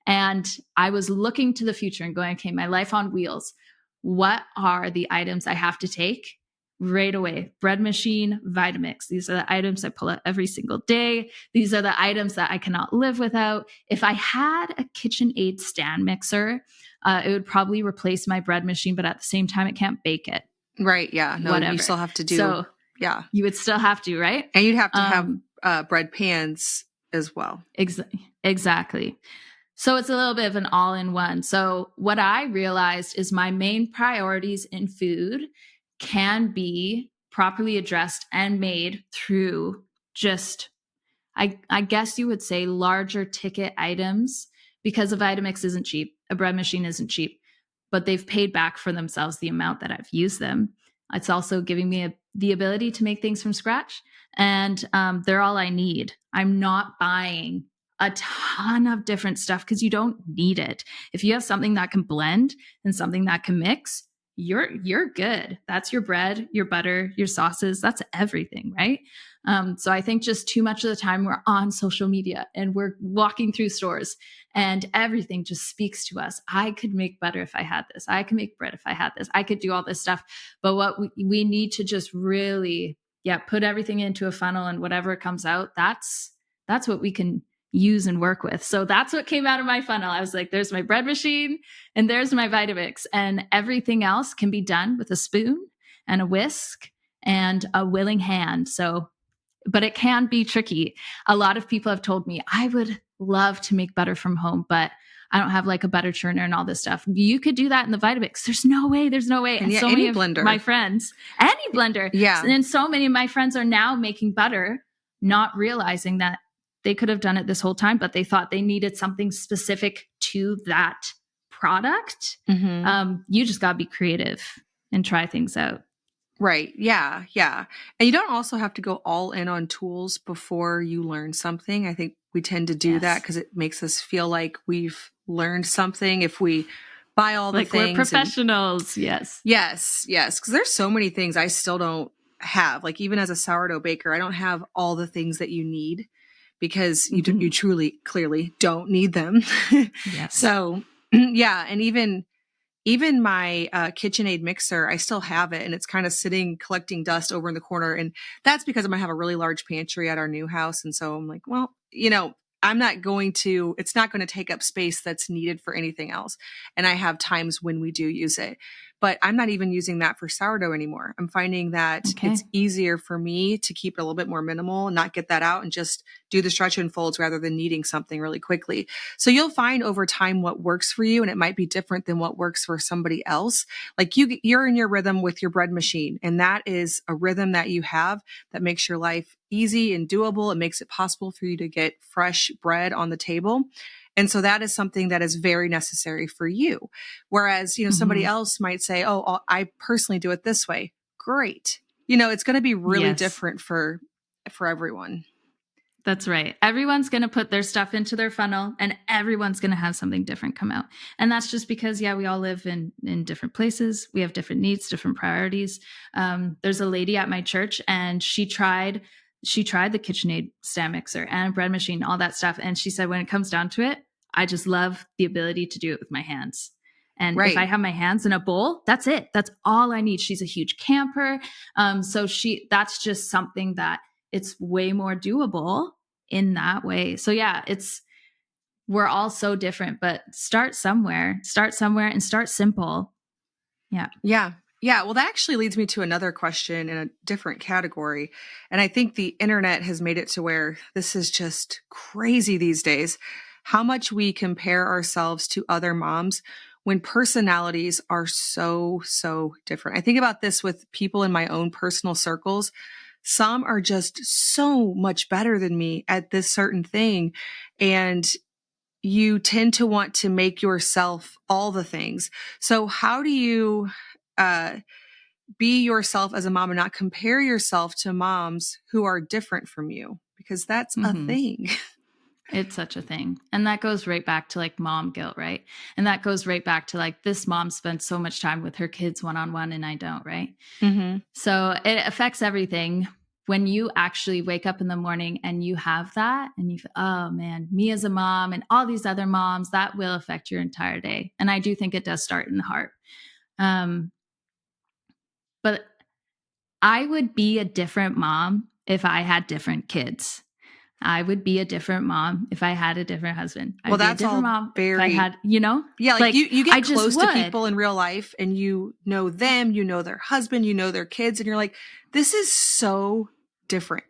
And I was looking to the future and going, okay, my life on wheels, what are the items I have to take right away? Bread machine, Vitamix. These are the items I pull out every single day. These are the items that I cannot live without. If I had a KitchenAid stand mixer, it would probably replace my bread machine, but at the same time, it can't bake it. Right. Yeah. No, Whatever. you still have to do. So yeah. You would still have to, right? And you'd have to have bread pans as well. Exactly. So it's a little bit of an all-in-one. So what I realized is my main priorities in food can be properly addressed and made through just, I guess you would say, larger ticket items, because a Vitamix isn't cheap. A bread machine isn't cheap, but they've paid back for themselves the amount that I've used them. It's also giving me the ability to make things from scratch, and they're all I need. I'm not buying a ton of different stuff because you don't need it. If you have something that can blend and something that can mix, you're good. That's your bread, your butter, your sauces. That's everything, right? So I think just too much of the time we're on social media and we're walking through stores and everything just speaks to us. I could make butter if I had this. I could make bread if I had this. I could do all this stuff. But what we need to just really, put everything into a funnel, and whatever comes out, that's what we can use and work with. So that's what came out of my funnel. I was like, there's my bread machine and there's my Vitamix, and everything else can be done with a spoon and a whisk and a willing hand. So, but it can be tricky. A lot of people have told me, I would love to make butter from home, but I don't have like a butter churner and all this stuff. You could do that in the Vitamix. There's no way. And yeah, so any many of blender. my friends, any blender. Yeah. And so many of my friends are now making butter, not realizing that they could have done it this whole time, but they thought they needed something specific to that product. Mm-hmm. You just got to be creative and try things out. Right. Yeah. Yeah. And you don't also have to go all in on tools before you learn something. I think we tend to do that because it makes us feel like we've learned something if we buy all the like things. We're professionals. Yes. Yes. Yes. Because there's so many things I still don't have. Like even as a sourdough baker, I don't have all the things that you need because you truly, clearly don't need them. Yes. So yeah. And even my KitchenAid mixer, I still have it, and it's kind of sitting collecting dust over in the corner. And that's because I'm going to have a really large pantry at our new house. And so I'm like, well, it's not going to take up space that's needed for anything else. And I have times when we do use it, but I'm not even using that for sourdough anymore. I'm finding that it's easier for me to keep it a little bit more minimal and not get that out and just do the stretch and folds rather than needing something really quickly. So you'll find over time what works for you, and it might be different than what works for somebody else. Like you're in your rhythm with your bread machine, and that is a rhythm that you have that makes your life easy and doable. It makes it possible for you to get fresh bread on the table. And so that is something that is very necessary for you. Whereas, somebody else might say, oh, I personally do it this way. Great. It's going to be really different for everyone. That's right. Everyone's going to put their stuff into their funnel, and everyone's going to have something different come out. And that's just because, we all live in different places. We have different needs, different priorities. There's a lady at my church, and she tried the KitchenAid stand mixer and bread machine, all that stuff. And she said, when it comes down to it, I just love the ability to do it with my hands. And if I have my hands in a bowl, that's it. That's all I need. She's a huge camper. So that's just something that it's way more doable in that way. So we're all so different, but start somewhere and start simple. Yeah. Yeah. Yeah. Well, that actually leads me to another question in a different category. And I think the internet has made it to where this is just crazy these days, how much we compare ourselves to other moms when personalities are so, so different. I think about this with people in my own personal circles. some are just so much better than me at this certain thing. And you tend to want to make yourself all the things. So how do you be yourself as a mom and not compare yourself to moms who are different from you? Because that's a Mm-hmm. thing. It's such a thing. And that goes right back to like mom guilt, right? And that goes right back to like this mom spends so much time with her kids one-on-one and I don't, right? Mm-hmm. So it affects everything. When you actually wake up in the morning and you have that and you, oh man, me as a mom and all these other moms, that will affect your entire day. And I do think it does start in the heart. But I would be a different mom if I had different kids. I would be a different mom if I had a different husband. I'd Well, be a that's different all mom if I very, had, you know? yeah, like Like you I get just close to would. people in real life and you know them, you know their husband, you know their kids, and you're like, this is so different.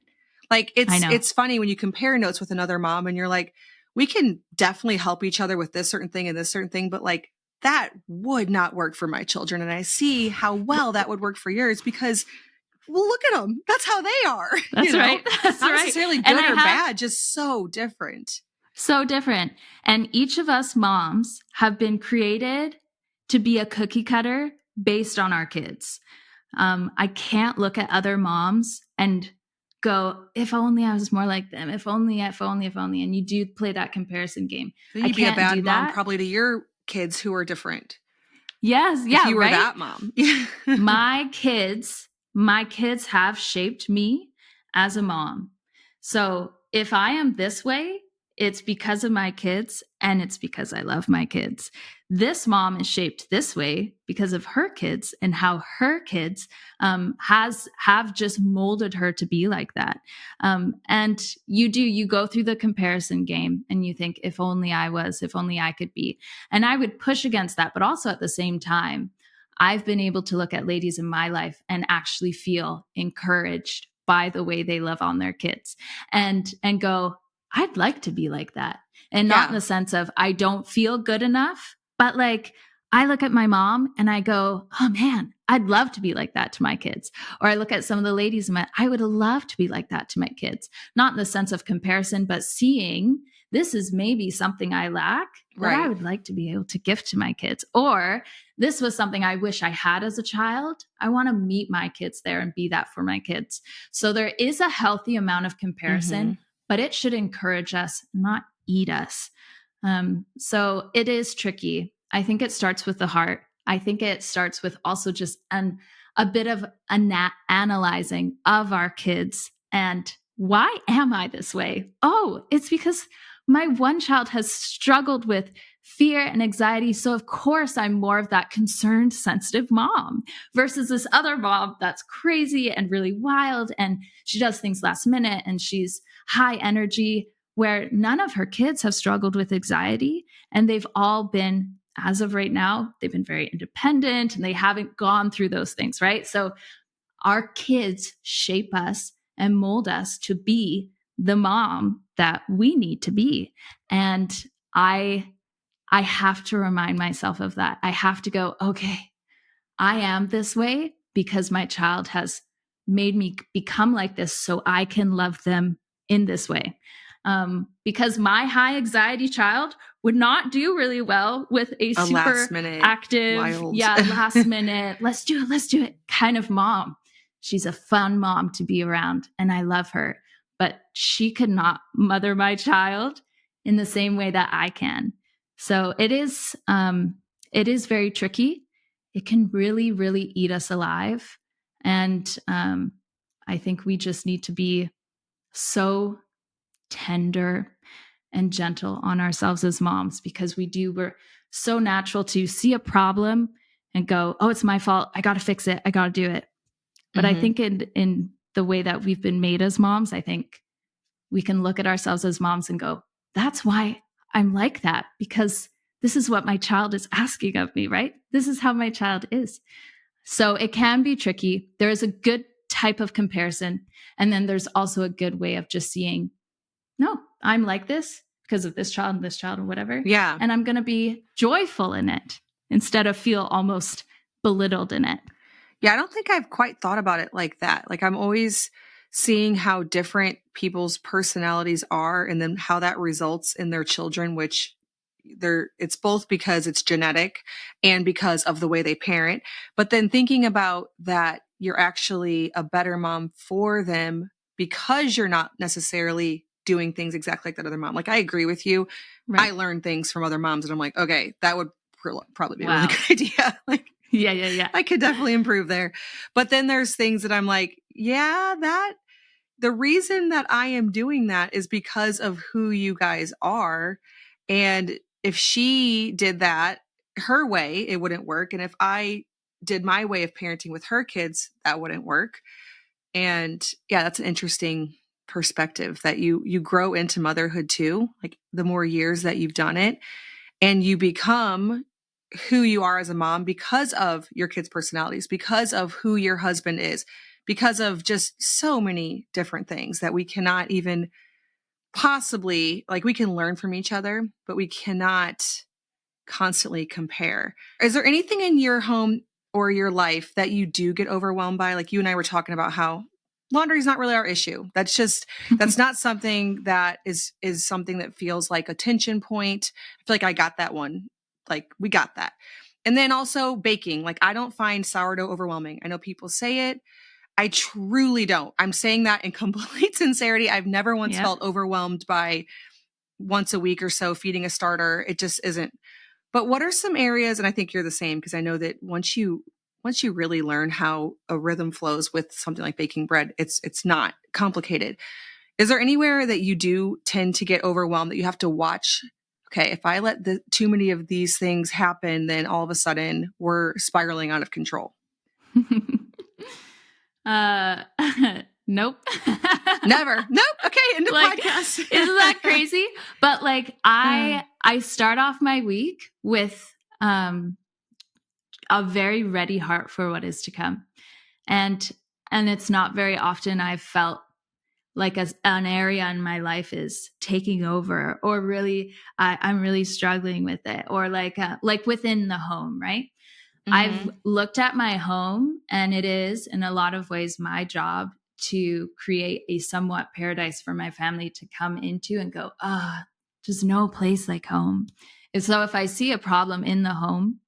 Like I know. it's funny when you compare notes with another mom and you're like, we can definitely help each other with this certain thing and this certain thing, but like that would not work for my children. And I see how well that would work for yours because, well, look at them. That's how they are. That's right. That's Not right. necessarily And good or bad, just so different. so different. And each of us moms have been created to be a cookie cutter based on our kids. I can't look at other moms and go, if only I was more like them, if only, if only, if only. And you do play that comparison game. So I you'd be a can't bad do mom that. probably to your kids who are different. Yes. If Yeah. you were Right. that mom. my kids have shaped me as a mom. So if I am this way, it's because of my kids and it's because I love my kids. This mom is shaped this way because of her kids and how her kids have just molded her to be like that. And you go through the comparison game and you think, if only I was, if only I could be. And I would push against that, but also at the same time, I've been able to look at ladies in my life and actually feel encouraged by the way they love on their kids and go, I'd like to be like that. And not in the sense of I don't feel good enough, but like I look at my mom and I go, oh man, I'd love to be like that to my kids. Or I look at some of the ladies and I would love to be like that to my kids. Not in the sense of comparison, but seeing this is maybe something I lack that I would like to be able to gift to my kids. Or this was something I wish I had as a child. I want to meet my kids there and be that for my kids. So there is a healthy amount of comparison, but it should encourage us, not eat us. So it is tricky. I think it starts with the heart. I think it starts with also just a bit of analyzing of our kids and why am I this way? Oh, it's because my one child has struggled with fear and anxiety. So of course I'm more of that concerned, sensitive mom versus this other mom that's crazy and really wild. And she does things last minute and she's high energy, where none of her kids have struggled with anxiety. And they've all been, as of right now, they've been very independent and they haven't gone through those things, right? So our kids shape us and mold us to be the mom that we need to be. And I have to remind myself of that. I have to go, okay, I am this way because my child has made me become like this so I can love them in this way. Because my high anxiety child would not do really well with a super last minute, active, wild. last minute, let's do it kind of mom. She's a fun mom to be around and I love her, but she could not mother my child in the same way that I can. So it is very tricky. It can really, really eat us alive. And I think we just need to be so tender and gentle on ourselves as moms because we're so natural to see a problem and go, oh, it's my fault. I got to fix it. I got to do it. But I think in the way that we've been made as moms, I think we can look at ourselves as moms and go, that's why I'm like that, because this is what my child is asking of me, right? This is how my child is. So it can be tricky. There is a good type of comparison. And then there's also a good way of just seeing, no, I'm like this because of this child or whatever. Yeah. And I'm going to be joyful in it instead of feel almost belittled in it. Yeah, I don't think I've quite thought about it like that. Like I'm always seeing how different people's personalities are and then how that results in their children, which it's both because it's genetic and because of the way they parent. But then thinking about that you're actually a better mom for them because you're not necessarily doing things exactly like that other mom. Like, I agree with you. I Right. learn things from other moms and I'm like, okay, that would probably be a really Wow. good idea. Like, Yeah, yeah, yeah. I could definitely improve there. But then there's things that I'm like, yeah, that the reason that I am doing that is because of who you guys are. And if she did that her way, it wouldn't work. And if I did my way of parenting with her kids, that wouldn't work. And yeah, that's an interesting perspective that you grow into motherhood too, like the more years that you've done it, and you become who you are as a mom because of your kids' personalities, because of who your husband is, because of just so many different things that we cannot even possibly, like, we can learn from each other, but we cannot constantly compare. Is there anything in your home or your life that you do get overwhelmed by? Like, you and I were talking about how laundry is not really our issue. That's not something that is something that feels like a tension point. I feel like I got that one. Like, we got that. And then also baking. Like, I don't find sourdough overwhelming. I know people say it. I truly don't. I'm saying that in complete sincerity. I've never once Yeah. felt overwhelmed by once a week or so feeding a starter. It just isn't. But what are some areas, and I think you're the same, because I know that once you really learn how a rhythm flows with something like baking bread, it's not complicated. Is there anywhere that you do tend to get overwhelmed that you have to watch? Okay, if I let too many of these things happen, then all of a sudden we're spiraling out of control. uh, nope. Never. Nope. Okay, end of Like, podcast. isn't that crazy? But like, I start off my week with a very ready heart for what is to come. And it's not very often I've felt like an area in my life is taking over, or really I'm really struggling with it, or like within the home, right? I've Mm-hmm. looked at my home, and it is in a lot of ways my job to create a somewhat paradise for my family to come into and go, there's no place like home. And so if I see a problem in the home,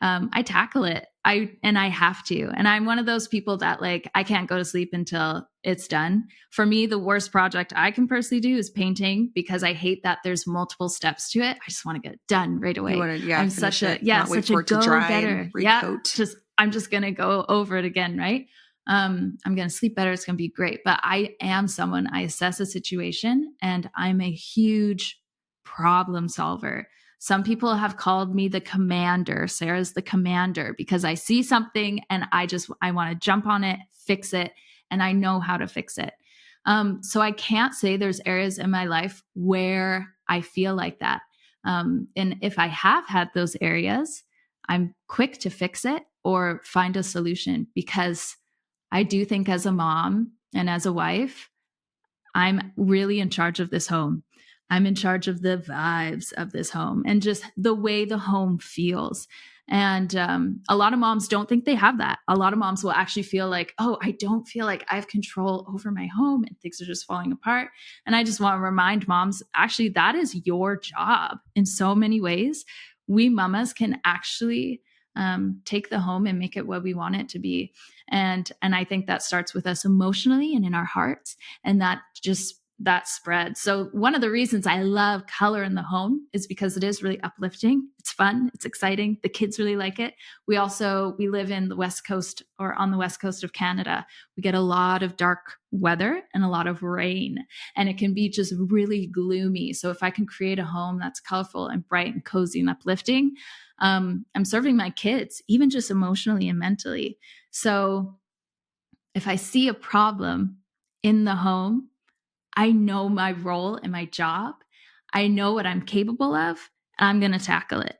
I tackle it. I have to. And I'm one of those people that, like, I can't go to sleep until it's done. For me, the worst project I can personally do is painting, because I hate that there's multiple steps to it. I just want to get it done right You away. want to, I'm finish such a, it, not wait such a for it to dry go-getter. and Yeah. recoat. I'm just going to go over it again. Right. I'm going to sleep better. It's going to be great. But I am someone, I assess a situation, and I'm a huge problem solver. Some people have called me the commander. Sarah's the commander, because I see something and I want to jump on it, fix it, and I know how to fix it. So I can't say there's areas in my life where I feel like that. And if I have had those areas, I'm quick to fix it or find a solution, because I do think as a mom and as a wife, I'm really in charge of this home. I'm in charge of the vibes of this home and just the way the home feels. And a lot of moms don't think they have that. A lot of moms will actually feel like, oh, I don't feel like I have control over my home and things are just falling apart. And I just want to remind moms, actually, that is your job in so many ways. We mamas can actually take the home and make it what we want it to be. And I think that starts with us emotionally and in our hearts, and that spread. So one of the reasons I love color in the home is because it is really uplifting. It's fun. It's exciting. The kids really like it. We live in the West Coast, or on the West Coast of Canada. We get a lot of dark weather and a lot of rain, and it can be just really gloomy. So if I can create a home that's colorful and bright and cozy and uplifting, I'm serving my kids, even just emotionally and mentally. So if I see a problem in the home, I know my role and my job. I know what I'm capable of, and I'm going to tackle it.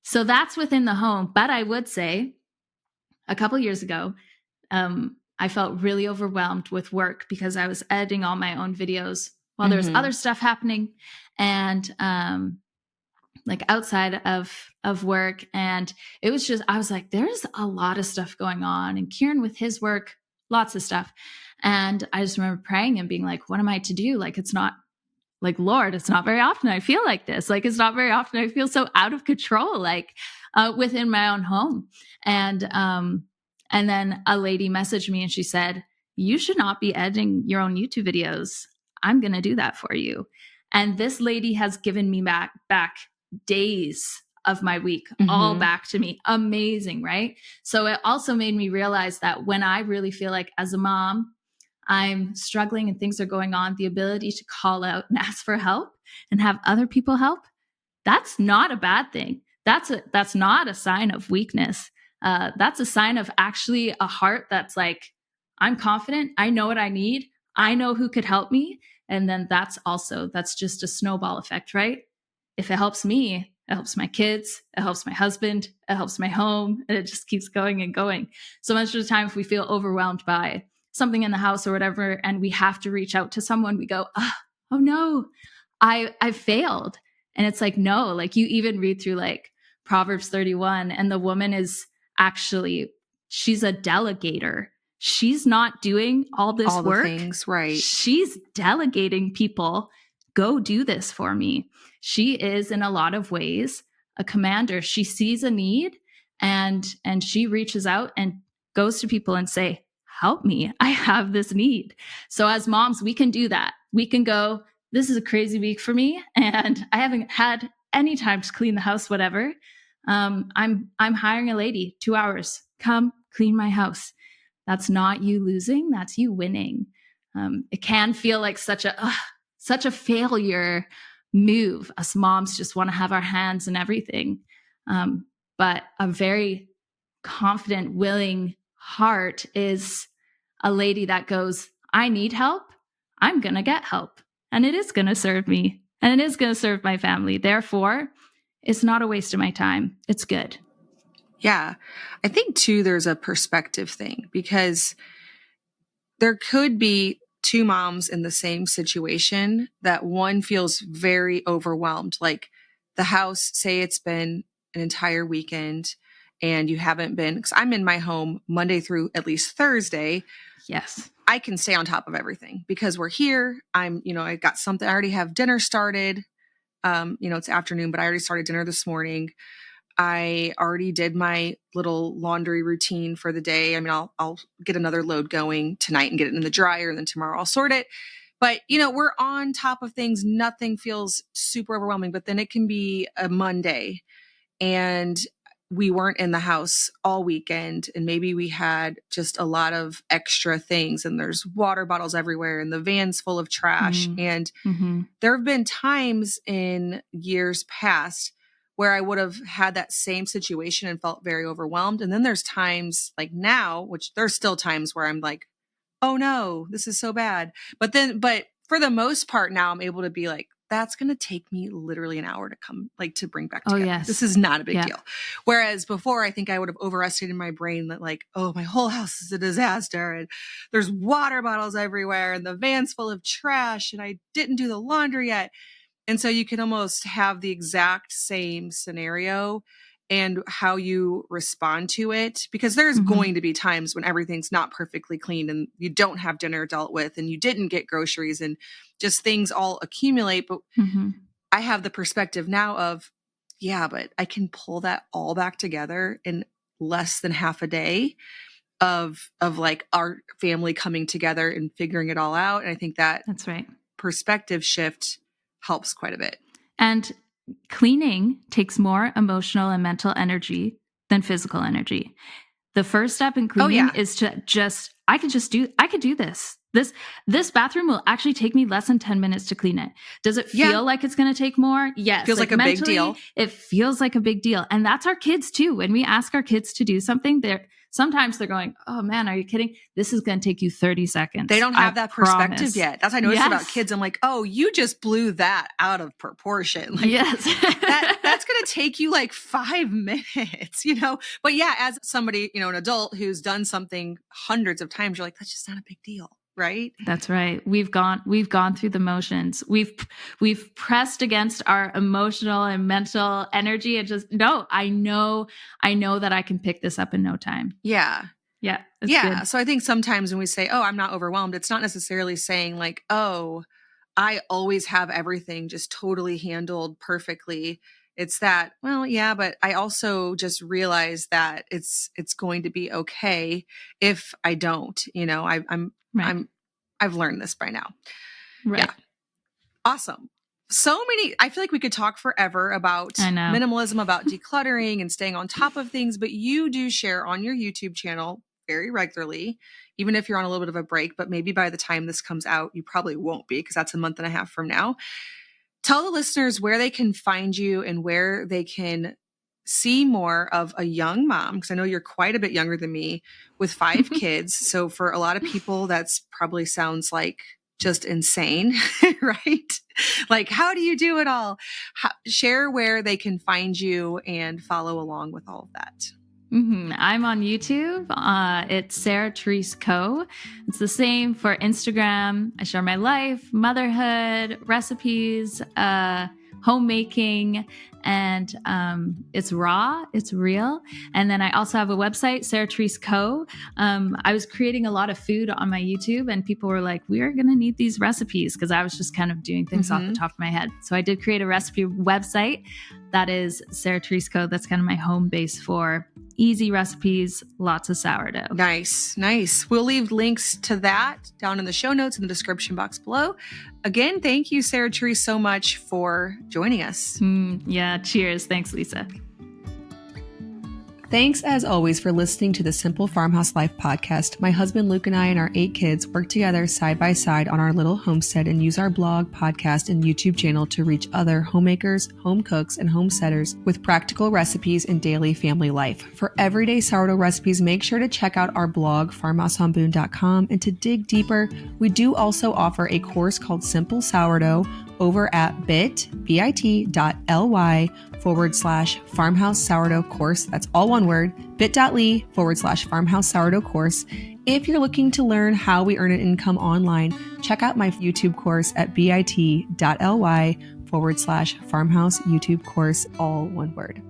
So that's within the home. But I would say a couple years ago, I felt really overwhelmed with work because I was editing all my own videos while there was other stuff happening, and like outside of work. And it was just, I was like, there's a lot of stuff going on. And Kieran with his work, lots of stuff. And I just remember praying and being like, what am I to do? Like, it's not like, Lord, it's not very often I feel like this. Like, it's not very often I feel so out of control, like within my own home. And then a lady messaged me and she said, you should not be editing your own YouTube videos. I'm going to do that for you. And this lady has given me back days of my week, all back to me. Amazing, right? So it also made me realize that when I really feel like as a mom, I'm struggling and things are going on, the ability to call out and ask for help and have other people help, that's not a bad thing. That's not a sign of weakness. That's a sign of actually a heart that's like, I'm confident. I know what I need. I know who could help me. And then that's just a snowball effect, right? If it helps me, it helps my kids, it helps my husband, it helps my home, and it just keeps going and going. So much of the time, if we feel overwhelmed by something in the house or whatever, and we have to reach out to someone, we go, oh no, I failed. And it's like, no, like you even read through like Proverbs 31 and the woman is actually, she's a delegator. She's not doing all this all work. The things, right. She's delegating people, go do this for me. She is in a lot of ways a commander. She sees a need and she reaches out and goes to people and say, help me. I have this need. So as moms, we can do that. We can go, this is a crazy week for me and I haven't had any time to clean the house, whatever. I'm hiring a lady, 2 hours, come clean my house. That's not you losing. That's you winning. It can feel like such a failure move. Us moms just want to have our hands in everything. But a very confident, willing heart is a lady that goes, I need help. I'm going to get help. And it is going to serve me. And it is going to serve my family. Therefore, it's not a waste of my time. It's good. Yeah. I think too, there's a perspective thing because there could be two moms in the same situation that one feels very overwhelmed. Like the house, say it's been an entire weekend and you haven't been, because I'm in my home Monday through at least Thursday. Yes. I can stay on top of everything because we're here. I got something, I already have dinner started. It's afternoon, but I already started dinner this morning. I already did my little laundry routine for the day. I mean, I'll get another load going tonight and get it in the dryer, and then tomorrow I'll sort it. But, we're on top of things. Nothing feels super overwhelming, but then it can be a Monday and we weren't in the house all weekend. And maybe we had just a lot of extra things and there's water bottles everywhere and the van's full of trash. And there have been times in years past where I would have had that same situation and felt very overwhelmed. And then there's times like now, which there's still times where I'm like, oh no, this is so bad. But for the most part now I'm able to be like, that's going to take me literally an hour to come, like to bring back together. Yes. This is not a big deal. Whereas before I think I would have overestimated my brain that like, oh, my whole house is a disaster and there's water bottles everywhere and the van's full of trash and I didn't do the laundry yet. And so you can almost have the exact same scenario and how you respond to it, because there's going to be times when everything's not perfectly clean and you don't have dinner dealt with and you didn't get groceries and just things all accumulate. But I have the perspective now of, yeah, but I can pull that all back together in less than half a day of like our family coming together and figuring it all out. And I think that's right. Perspective shift helps quite a bit. And cleaning takes more emotional and mental energy than physical energy. The first step in cleaning is to I could do this. This bathroom will actually take me less than 10 minutes to clean it. Does it feel like it's going to take more? Yes. Feels like a big deal. It feels like a big deal. And that's our kids too. When we ask our kids to do something, sometimes they're going, oh man, are you kidding? This is going to take you 30 seconds. They don't have that perspective yet. That's what I noticed about kids. I'm like, oh, you just blew that out of proportion. Like, yes. that's going to take you like 5 minutes, But yeah, as somebody, an adult who's done something hundreds of times, you're like, that's just not a big deal. Right? That's right. We've gone through the motions. We've pressed against our emotional and mental energy and just, no, I know that I can pick this up in no time. Yeah. Yeah. It's Yeah. good. So I think sometimes when we say, oh, I'm not overwhelmed, it's not necessarily saying like, oh, I always have everything just totally handled perfectly. It's that, well, yeah, but I also just realize that it's going to be okay if I don't, Right. I'm I've learned this by now. Yeah. Right. Awesome. So many, I feel like we could talk forever about I know. minimalism, about decluttering and staying on top of things, but you do share on your YouTube channel very regularly, even if you're on a little bit of a break, but maybe by the time this comes out, you probably won't be because that's a month and a half from now. Tell the listeners where they can find you and where they can see more of a young mom, because I know you're quite a bit younger than me with 5 kids. So for a lot of people, that's probably sounds like just insane, right? Like, how do you do it all? Share where they can find you and follow along with all of that. I'm on YouTube. It's Sarah Therese Co. It's the same for Instagram. I share my life, motherhood, recipes, homemaking, and it's raw, it's real. And then I also have a website, Sarah Therese Co. I was creating a lot of food on my YouTube, and people were like, "We are going to need these recipes," because I was just kind of doing things off the top of my head. So I did create a recipe website. That is Sarah Therese Co. That's kind of my home base for easy recipes, lots of sourdough. Nice, nice. We'll leave links to that down in the show notes in the description box below. Again, thank you, Sarah Therese, so much for joining us. Yeah, cheers. Thanks, Lisa. Thanks, as always, for listening to the Simple Farmhouse Life podcast. My husband Luke and I and our 8 kids work together side by side on our little homestead and use our blog, podcast, and YouTube channel to reach other homemakers, home cooks, and homesteaders with practical recipes and daily family life. For everyday sourdough recipes, make sure to check out our blog, farmhouseonboone.com. And to dig deeper, we do also offer a course called Simple Sourdough over at bit.ly/farmhouse sourdough course. That's all one word, bit.ly/farmhouse sourdough course. If you're looking to learn how we earn an income online, check out my YouTube course at bit.ly/farmhouse YouTube course, all one word.